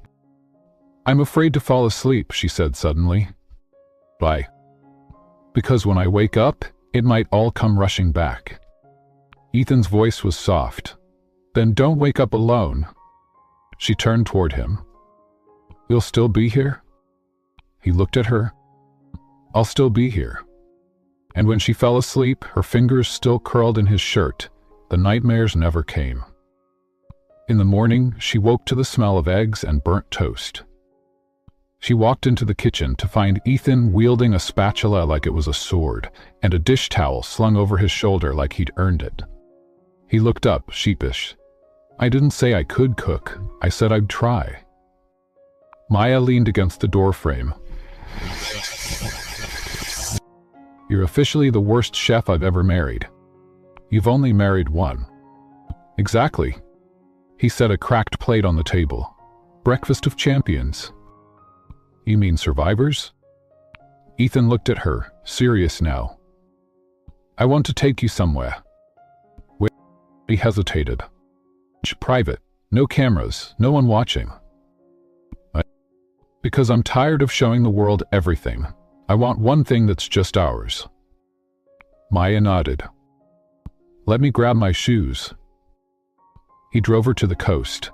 [SPEAKER 1] "I'm afraid to fall asleep," she said suddenly. "Why?" "Because when I wake up, it might all come rushing back." Ethan's voice was soft. "Then don't wake up alone." She turned toward him. "You'll still be here?" He looked at her. "I'll still be here." And when she fell asleep, her fingers still curled in his shirt, the nightmares never came. In the morning, she woke to the smell of eggs and burnt toast. She walked into the kitchen to find Ethan wielding a spatula like it was a sword, and a dish towel slung over his shoulder like he'd earned it. He looked up, sheepish. "I didn't say I could cook. I said I'd try." Maya leaned against the doorframe. "You're officially the worst chef I've ever married." "You've only married one." "Exactly." He set a cracked plate on the table. "Breakfast of champions." "You mean survivors?" Ethan looked at her, serious now. "I want to take you somewhere." Where? He hesitated. "Private. No cameras, no one watching." "Because I'm tired of showing the world everything. I want one thing that's just ours." Maya nodded. "Let me grab my shoes." He drove her to the coast.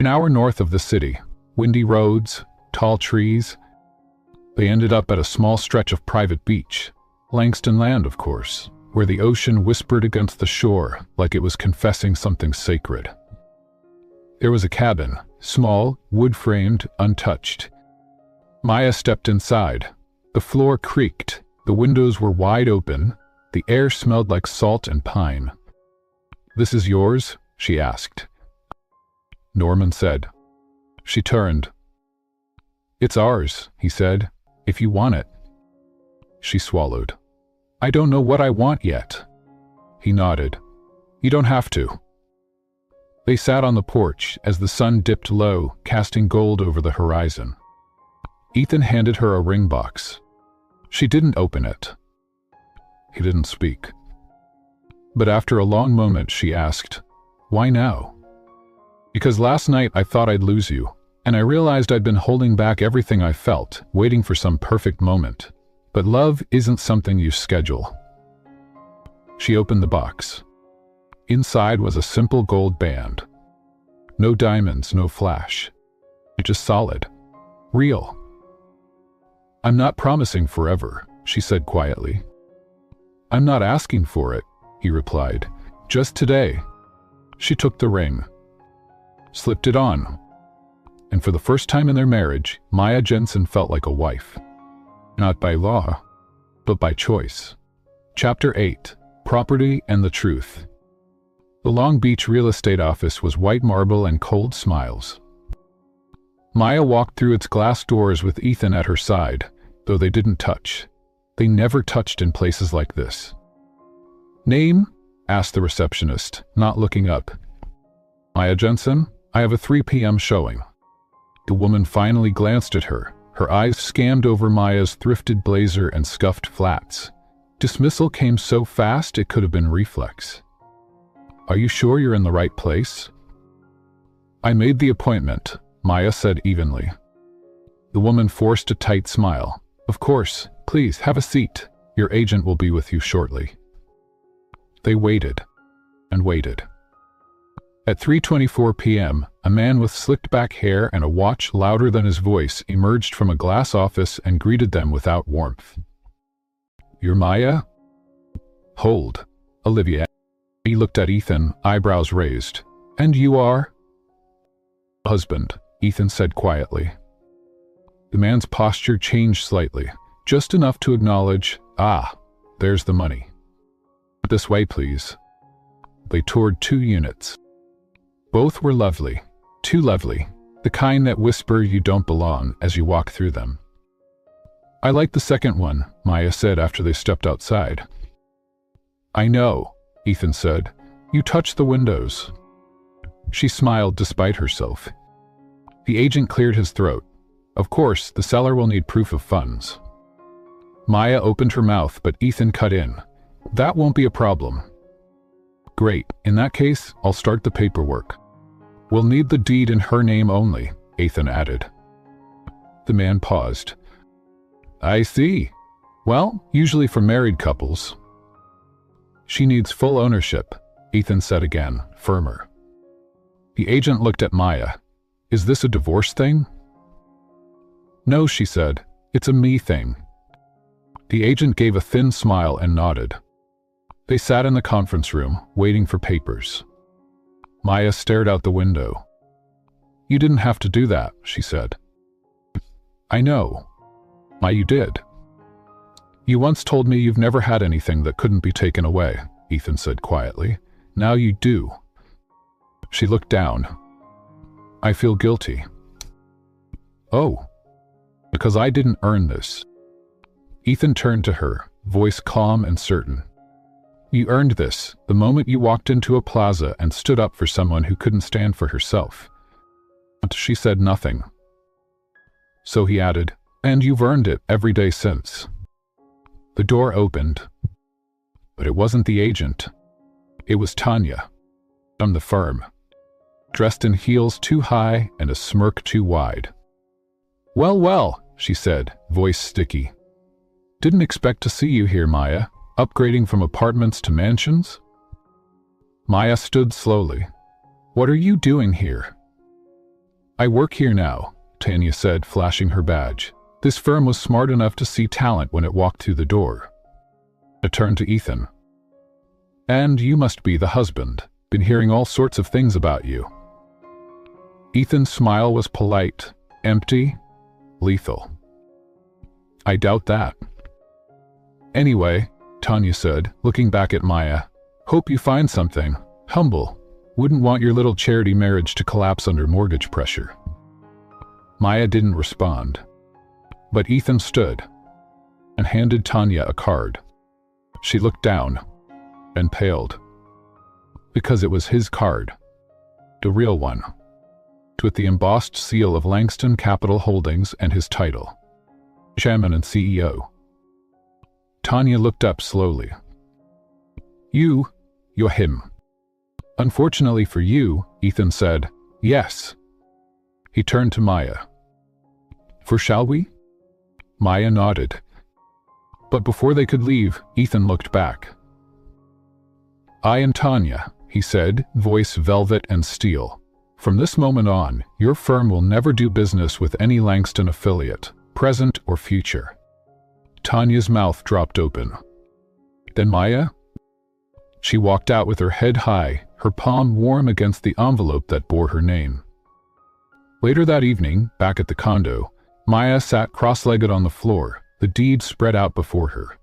[SPEAKER 1] An hour north of the city, windy roads, tall trees. They ended up at a small stretch of private beach, Langston Land, of course, where the ocean whispered against the shore like it was confessing something sacred. There was a cabin, small, wood-framed, untouched. Maya stepped inside. The floor creaked, the windows were wide open, the air smelled like salt and pine. "This is yours?" she asked. Norman said. She turned. "It's ours," he said, "if you want it." She swallowed. "I don't know what I want yet." He nodded. "You don't have to." They sat on the porch as the sun dipped low, casting gold over the horizon. Ethan handed her a ring box. She didn't open it. He didn't speak. But after a long moment she asked, "Why now?" "Because last night I thought I'd lose you, and I realized I'd been holding back everything I felt, waiting for some perfect moment. But love isn't something you schedule." She opened the box. Inside was a simple gold band. No diamonds, no flash. Just solid. Real. "I'm not promising forever," she said quietly. "I'm not asking for it," he replied. "Just today." She took the ring. Slipped it on. and for the first time in their marriage, Maya Jensen felt like a wife. Not by law, but by choice. Chapter 8: Property and the Truth. The Long Beach real estate office was white marble and cold smiles. Maya walked through its glass doors with Ethan at her side, though they didn't touch. They never touched in places like this. "Name?" asked the receptionist, not looking up. "Maya Jensen, I have a 3 p.m. showing." The woman finally glanced at her. Her eyes scanned over Maya's thrifted blazer and scuffed flats. Dismissal came so fast it could have been reflex. "Are you sure you're in the right place?" "I made the appointment," Maya said evenly. The woman forced a tight smile. "Of course, please have a seat. Your agent will be with you shortly." They waited and waited. At 3:24 p.m., a man with slicked back hair and a watch louder than his voice emerged from a glass office and greeted them without warmth. "You're Maya?" "Hold, Olivia." He looked at Ethan, eyebrows raised. "And you are?" "Husband," Ethan said quietly. The man's posture changed slightly, just enough to acknowledge, there's the money. "This way, please." They toured 2 units. Both were lovely, too lovely, the kind that whisper you don't belong as you walk through them. "I like the second one," Maya said after they stepped outside. "I know," Ethan said. "You touched the windows." She smiled despite herself. The agent cleared his throat. "Of course, the seller will need proof of funds." Maya opened her mouth, but Ethan cut in. "That won't be a problem." "Great. In that case, I'll start the paperwork." "We'll need the deed in her name only," Ethan added. The man paused. "I see. Well, usually for married couples." "She needs full ownership," Ethan said again, firmer. The agent looked at Maya. "Is this a divorce thing?" "No," she said. "It's a me thing." The agent gave a thin smile and nodded. They sat in the conference room, waiting for papers. Maya stared out the window. "You didn't have to do that," she said. "I know. Why, you did." "You once told me you've never had anything that couldn't be taken away," Ethan said quietly. "Now you do." She looked down. "I feel guilty." "Oh, because I didn't earn this." Ethan turned to her, voice calm and certain. "You earned this the moment you walked into a plaza and stood up for someone who couldn't stand for herself." But she said nothing. So he added, "And you've earned it every day since." The door opened. But it wasn't the agent. It was Tanya, from the firm, dressed in heels too high and a smirk too wide. "Well, well," she said, voice sticky. "Didn't expect to see you here, Maya. Upgrading from apartments to mansions?" Maya stood slowly. "What are you doing here?" "I work here now," Tanya said, flashing her badge. "This firm was smart enough to see talent when it walked through the door." I turned to Ethan. "And you must be the husband. Been hearing all sorts of things about you." Ethan's smile was polite, empty, lethal. "I doubt that." "Anyway," Tanya said, looking back at Maya, "hope you find something. Humble. Wouldn't want your little charity marriage to collapse under mortgage pressure." Maya didn't respond. But Ethan stood and handed Tanya a card. She looked down and paled. Because it was his card. The real one. With the embossed seal of Langston Capital Holdings and his title. Chairman and CEO. Tanya looked up slowly. You're him." "Unfortunately for you," Ethan said. "Yes." He turned to Maya. "For shall we?" Maya nodded. But before they could leave, Ethan looked back. "I and Tanya," he said, voice velvet and steel. "From this moment on, your firm will never do business with any Langston affiliate, present or future." Tanya's mouth dropped open. "Then Maya?" She walked out with her head high, her palm warm against the envelope that bore her name. Later that evening, back at the condo, Maya sat cross-legged on the floor, the deed spread out before her.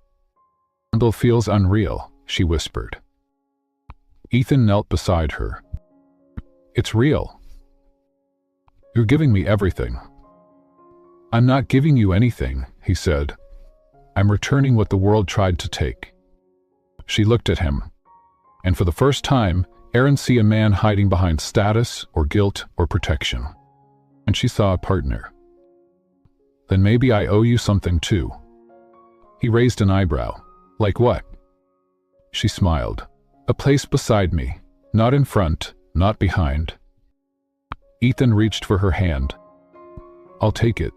[SPEAKER 1] "It feels unreal," she whispered. Ethan knelt beside her. "It's real. You're giving me everything." "I'm not giving you anything," he said. "I'm returning what the world tried to take." She looked at him, and for the first time, Erin saw a man hiding behind status or guilt or protection. And she saw a partner. "Then maybe I owe you something too." He raised an eyebrow. "Like what?" She smiled. "A place beside me, not in front, not behind." Ethan reached for her hand. "I'll take it."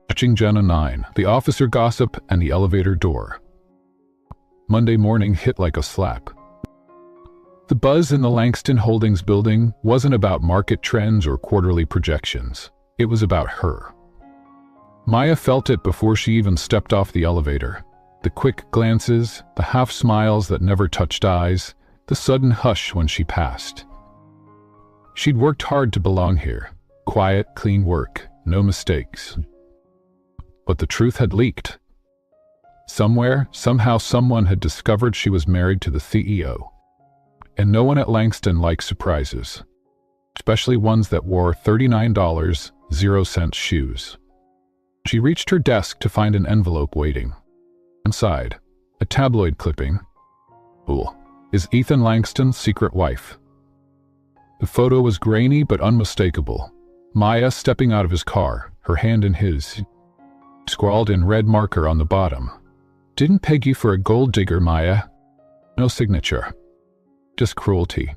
[SPEAKER 1] Touching Jenna 9, the officer gossip and the elevator door. Monday morning hit like a slap. The buzz in the Langston Holdings building wasn't about market trends or quarterly projections. It was about her. Maya felt it before she even stepped off the elevator. The quick glances, the half smiles that never touched eyes, the sudden hush when she passed. She'd worked hard to belong here. Quiet, clean work, no mistakes. But the truth had leaked. Somewhere, somehow someone had discovered she was married to the CEO. And no one at Langston liked surprises, especially ones that wore $39.00 shoes. She reached her desk to find an envelope waiting. Inside, a tabloid clipping. "Who is Ethan Langston's secret wife?" The photo was grainy but unmistakable. Maya stepping out of his car, her hand in his. Scrawled in red marker on the bottom. "Didn't peg you for a gold digger, Maya." No signature. Just cruelty.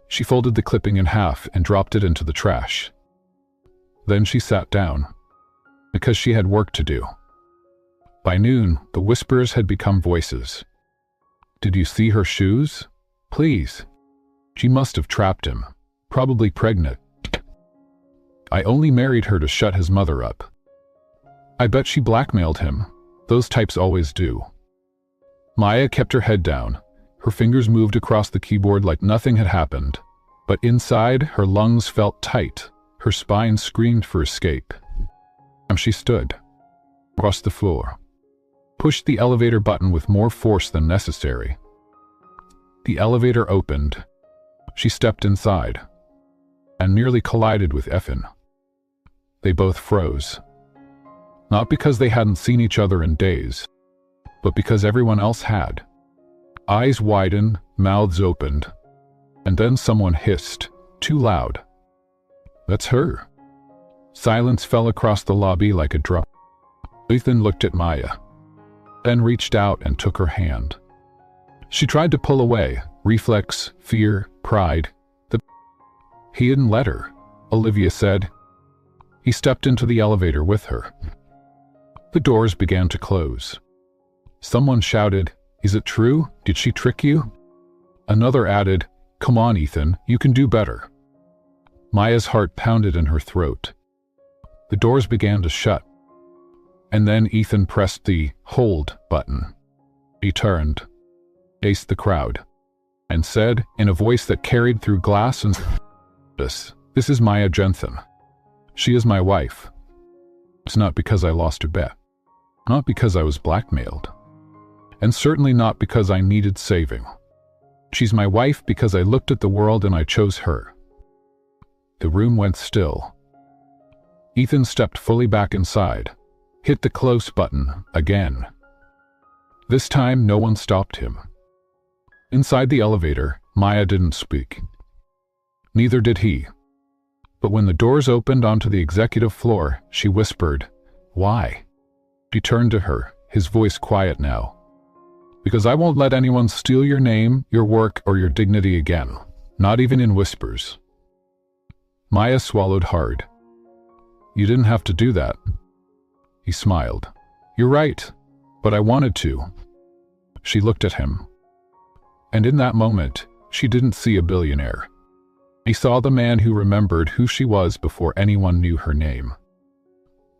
[SPEAKER 1] She folded the clipping in half and dropped it into the trash. Then she sat down, because she had work to do. By noon, the whispers had become voices. "Did you see her shoes? Please." She must have trapped him, probably pregnant. "I only married her to shut his mother up." I bet she blackmailed him. Those types always do. Maya kept her head down. Her fingers moved across the keyboard like nothing had happened. But inside, her lungs felt tight. Her spine screamed for escape. And she stood. Across the floor. Pushed the elevator button with more force than necessary. The elevator opened. She stepped inside. And nearly collided with Effin. They both froze. Not because they hadn't seen each other in days, but because everyone else had. Eyes widened, mouths opened, and then someone hissed, too loud. "That's her." Silence fell across the lobby like a drum. Ethan looked at Maya, then reached out and took her hand. She tried to pull away, reflex, fear, pride. He didn't let her, Olivia said. He stepped into the elevator with her. The doors began to close. Someone shouted, "Is it true? Did she trick you?" Another added, "Come on, Ethan, you can do better." Maya's heart pounded in her throat. The doors began to shut. And then Ethan pressed the hold button. He turned, faced the crowd, and said, in a voice that carried through glass and this is Maya Jensen. She is my wife. It's not because I lost her bet. Not because I was blackmailed. And certainly not because I needed saving. She's my wife because I looked at the world and I chose her. The room went still. Ethan stepped fully back inside, hit the close button again. This time no one stopped him. Inside the elevator, Maya didn't speak. Neither did he. But when the doors opened onto the executive floor, she whispered, "Why?" He turned to her, his voice quiet now. "Because I won't let anyone steal your name, your work, or your dignity again. Not even in whispers." Maya swallowed hard. "You didn't have to do that." He smiled. "You're right, but I wanted to." She looked at him. And in that moment, she didn't see a billionaire. He saw the man who remembered who she was before anyone knew her name.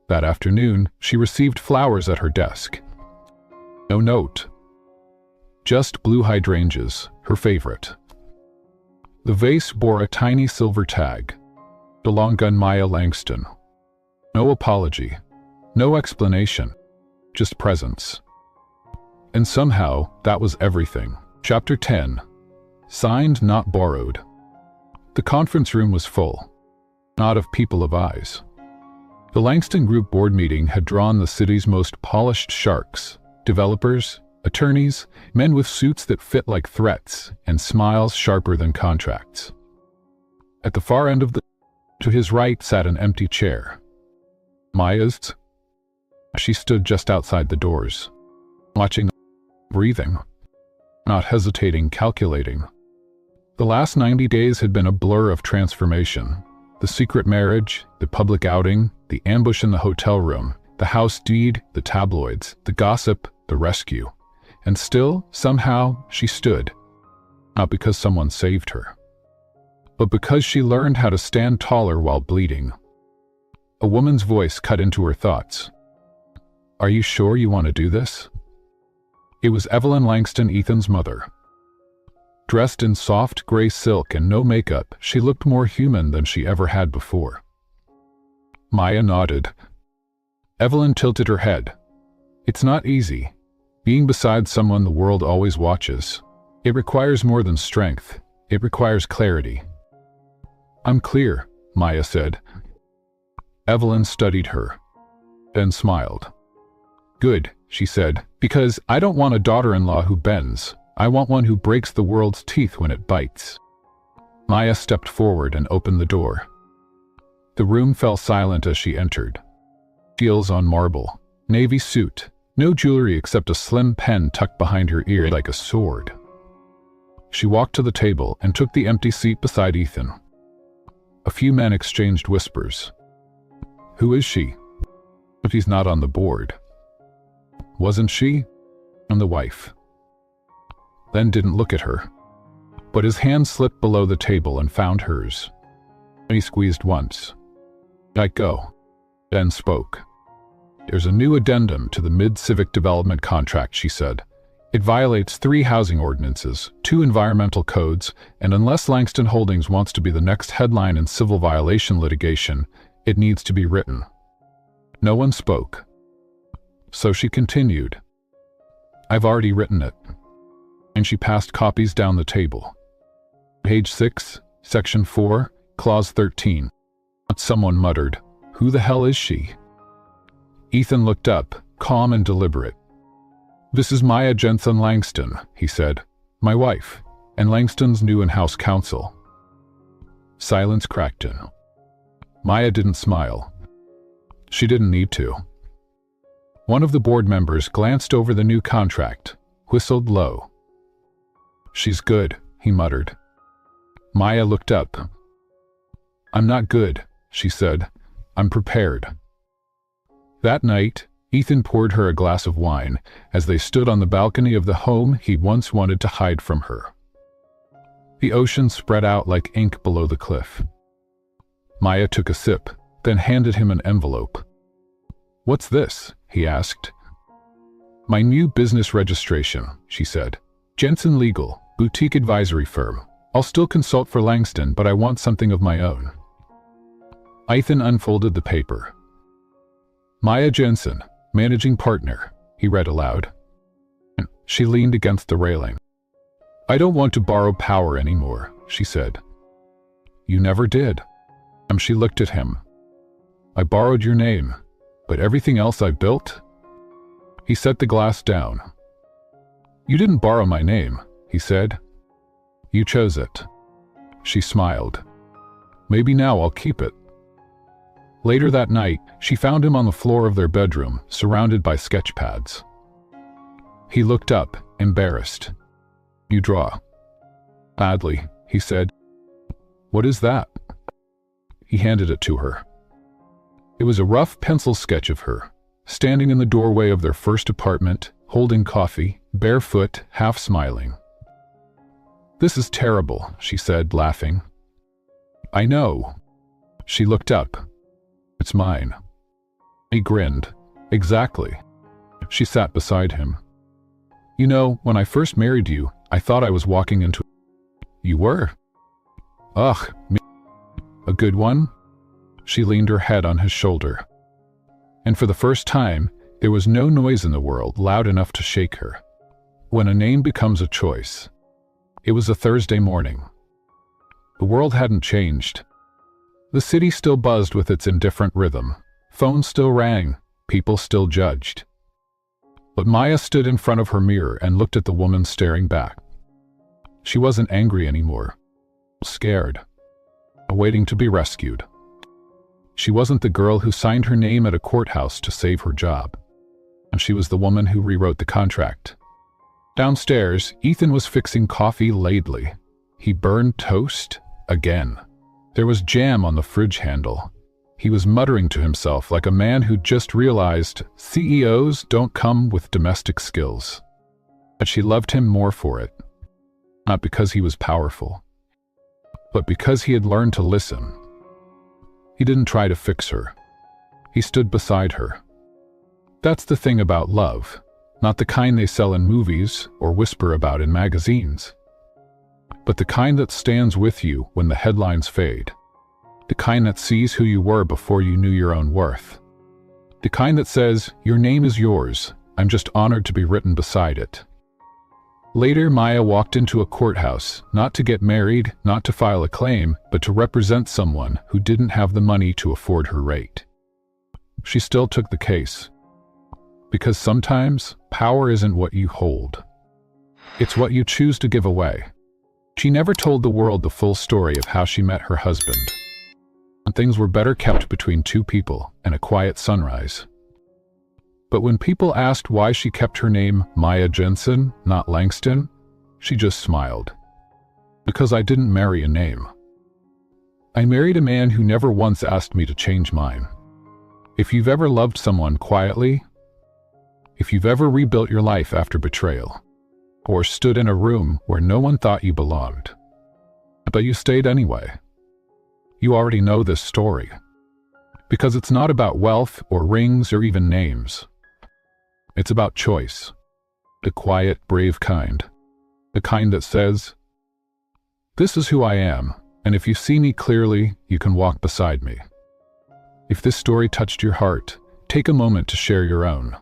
[SPEAKER 1] That afternoon, she received flowers at her desk. No note. Just blue hydrangeas, her favorite. The vase bore a tiny silver tag. The long gun Maya Langston. No apology. No explanation. Just presence. And somehow, that was everything. Chapter 10. Signed, not borrowed. The conference room was full. Not of people of eyes. The Langston Group board meeting had drawn the city's most polished sharks, developers, attorneys, men with suits that fit like threats and smiles sharper than contracts. At the far end of the to his right sat an empty chair. Maya's. She stood just outside the doors, watching, breathing, not hesitating, calculating. The last 90 days had been a blur of transformation. The secret marriage, the public outing, the ambush in the hotel room, the house deed, the tabloids, the gossip, the rescue. And still, somehow, she stood. Not because someone saved her, but because she learned how to stand taller while bleeding. A woman's voice cut into her thoughts. "Are you sure you want to do this?" It was Evelyn Langston, Ethan's mother. Dressed in soft gray silk and no makeup, she looked more human than she ever had before. Maya nodded. Evelyn tilted her head. "It's not easy. Being beside someone the world always watches. It requires more than strength. It requires clarity." "I'm clear," Maya said. Evelyn studied her, then smiled. "Good," she said, "because I don't want a daughter-in-law who bends. I want one who breaks the world's teeth when it bites." Maya stepped forward and opened the door. The room fell silent as she entered. Heels on marble, navy suit, no jewelry except a slim pen tucked behind her ear like a sword. She walked to the table and took the empty seat beside Ethan. A few men exchanged whispers. Who is she? If he's not on the board. Wasn't she? And the wife. Then didn't look at her. But his hand slipped below the table and found hers. He squeezed once. Let go. Then spoke. There's a new addendum to the mid-civic development contract, she said. It violates 3 housing ordinances, 2 environmental codes, and unless Langston Holdings wants to be the next headline in civil violation litigation, it needs to be written. No one spoke. So she continued. I've already written it. And she passed copies down the table. Page 6, Section 4, Clause 13. Someone muttered, "Who the hell is she?" Ethan looked up, calm and deliberate. "This is Maya Jensen Langston," he said, "my wife, and Langston's new in-house counsel." Silence cracked in. Maya didn't smile. She didn't need to. One of the board members glanced over the new contract, whistled low. "She's good," he muttered. Maya looked up. "I'm not good," she said. "I'm prepared." That night, Ethan poured her a glass of wine as they stood on the balcony of the home he once wanted to hide from her. The ocean spread out like ink below the cliff. Maya took a sip, then handed him an envelope. "What's this?" he asked. "My new business registration," she said. "Jensen Legal, boutique advisory firm. I'll still consult for Langston, but I want something of my own." Ethan unfolded the paper. Maya Jensen, managing partner, he read aloud. She leaned against the railing. "I don't want to borrow power anymore," she said. "You never did." She looked at him. "I borrowed your name, but everything else I built?" He set the glass down. "You didn't borrow my name," he said. "You chose it." She smiled. "Maybe now I'll keep it." Later that night, she found him on the floor of their bedroom, surrounded by sketch pads. He looked up, embarrassed. "You draw." "Badly," he said. "What is that?" He handed it to her. It was a rough pencil sketch of her, standing in the doorway of their first apartment, holding coffee, barefoot, half smiling. "This is terrible," she said, laughing. "I know." She looked up. "It's mine." He grinned. "Exactly." She sat beside him. "You know, when I first married you, I thought I was walking into..." "You were?" "Ugh, me. A good one?" she leaned her head on his shoulder. And for the first time, there was no noise in the world loud enough to shake her. When a name becomes a choice. It was a Thursday morning. The world hadn't changed. The city still buzzed with its indifferent rhythm. Phones still rang. People still judged. But Maya stood in front of her mirror and looked at the woman staring back. She wasn't angry anymore. Scared. Waiting to be rescued. She wasn't the girl who signed her name at a courthouse to save her job. And she was the woman who rewrote the contract. Downstairs, Ethan was fixing coffee lately. He burned toast again. There was jam on the fridge handle. He was muttering to himself like a man who just realized CEOs don't come with domestic skills. But she loved him more for it. Not because he was powerful, but because he had learned to listen. He didn't try to fix her. He stood beside her. That's the thing about love, not the kind they sell in movies or whisper about in magazines, but the kind that stands with you when the headlines fade, the kind that sees who you were before you knew your own worth, the kind that says, "Your name is yours, I'm just honored to be written beside it." Later, Maya walked into a courthouse, not to get married, not to file a claim, but to represent someone who didn't have the money to afford her rate. She still took the case. Because sometimes, power isn't what you hold. It's what you choose to give away. She never told the world the full story of how she met her husband. And things were better kept between two people and a quiet sunrise. But when people asked why she kept her name Maya Jensen, not Langston, she just smiled. Because I didn't marry a name. I married a man who never once asked me to change mine. If you've ever loved someone quietly, if you've ever rebuilt your life after betrayal, or stood in a room where no one thought you belonged, but you stayed anyway, you already know this story. Because it's not about wealth or rings or even names. It's about choice. The quiet, brave kind. The kind that says, "This is who I am, and if you see me clearly, you can walk beside me." If this story touched your heart, take a moment to share your own.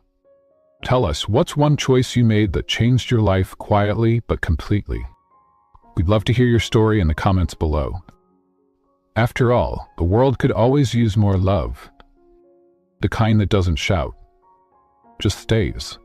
[SPEAKER 1] Tell us, what's one choice you made that changed your life quietly but completely? We'd love to hear your story in the comments below. After all, the world could always use more love. The kind that doesn't shout, just stays.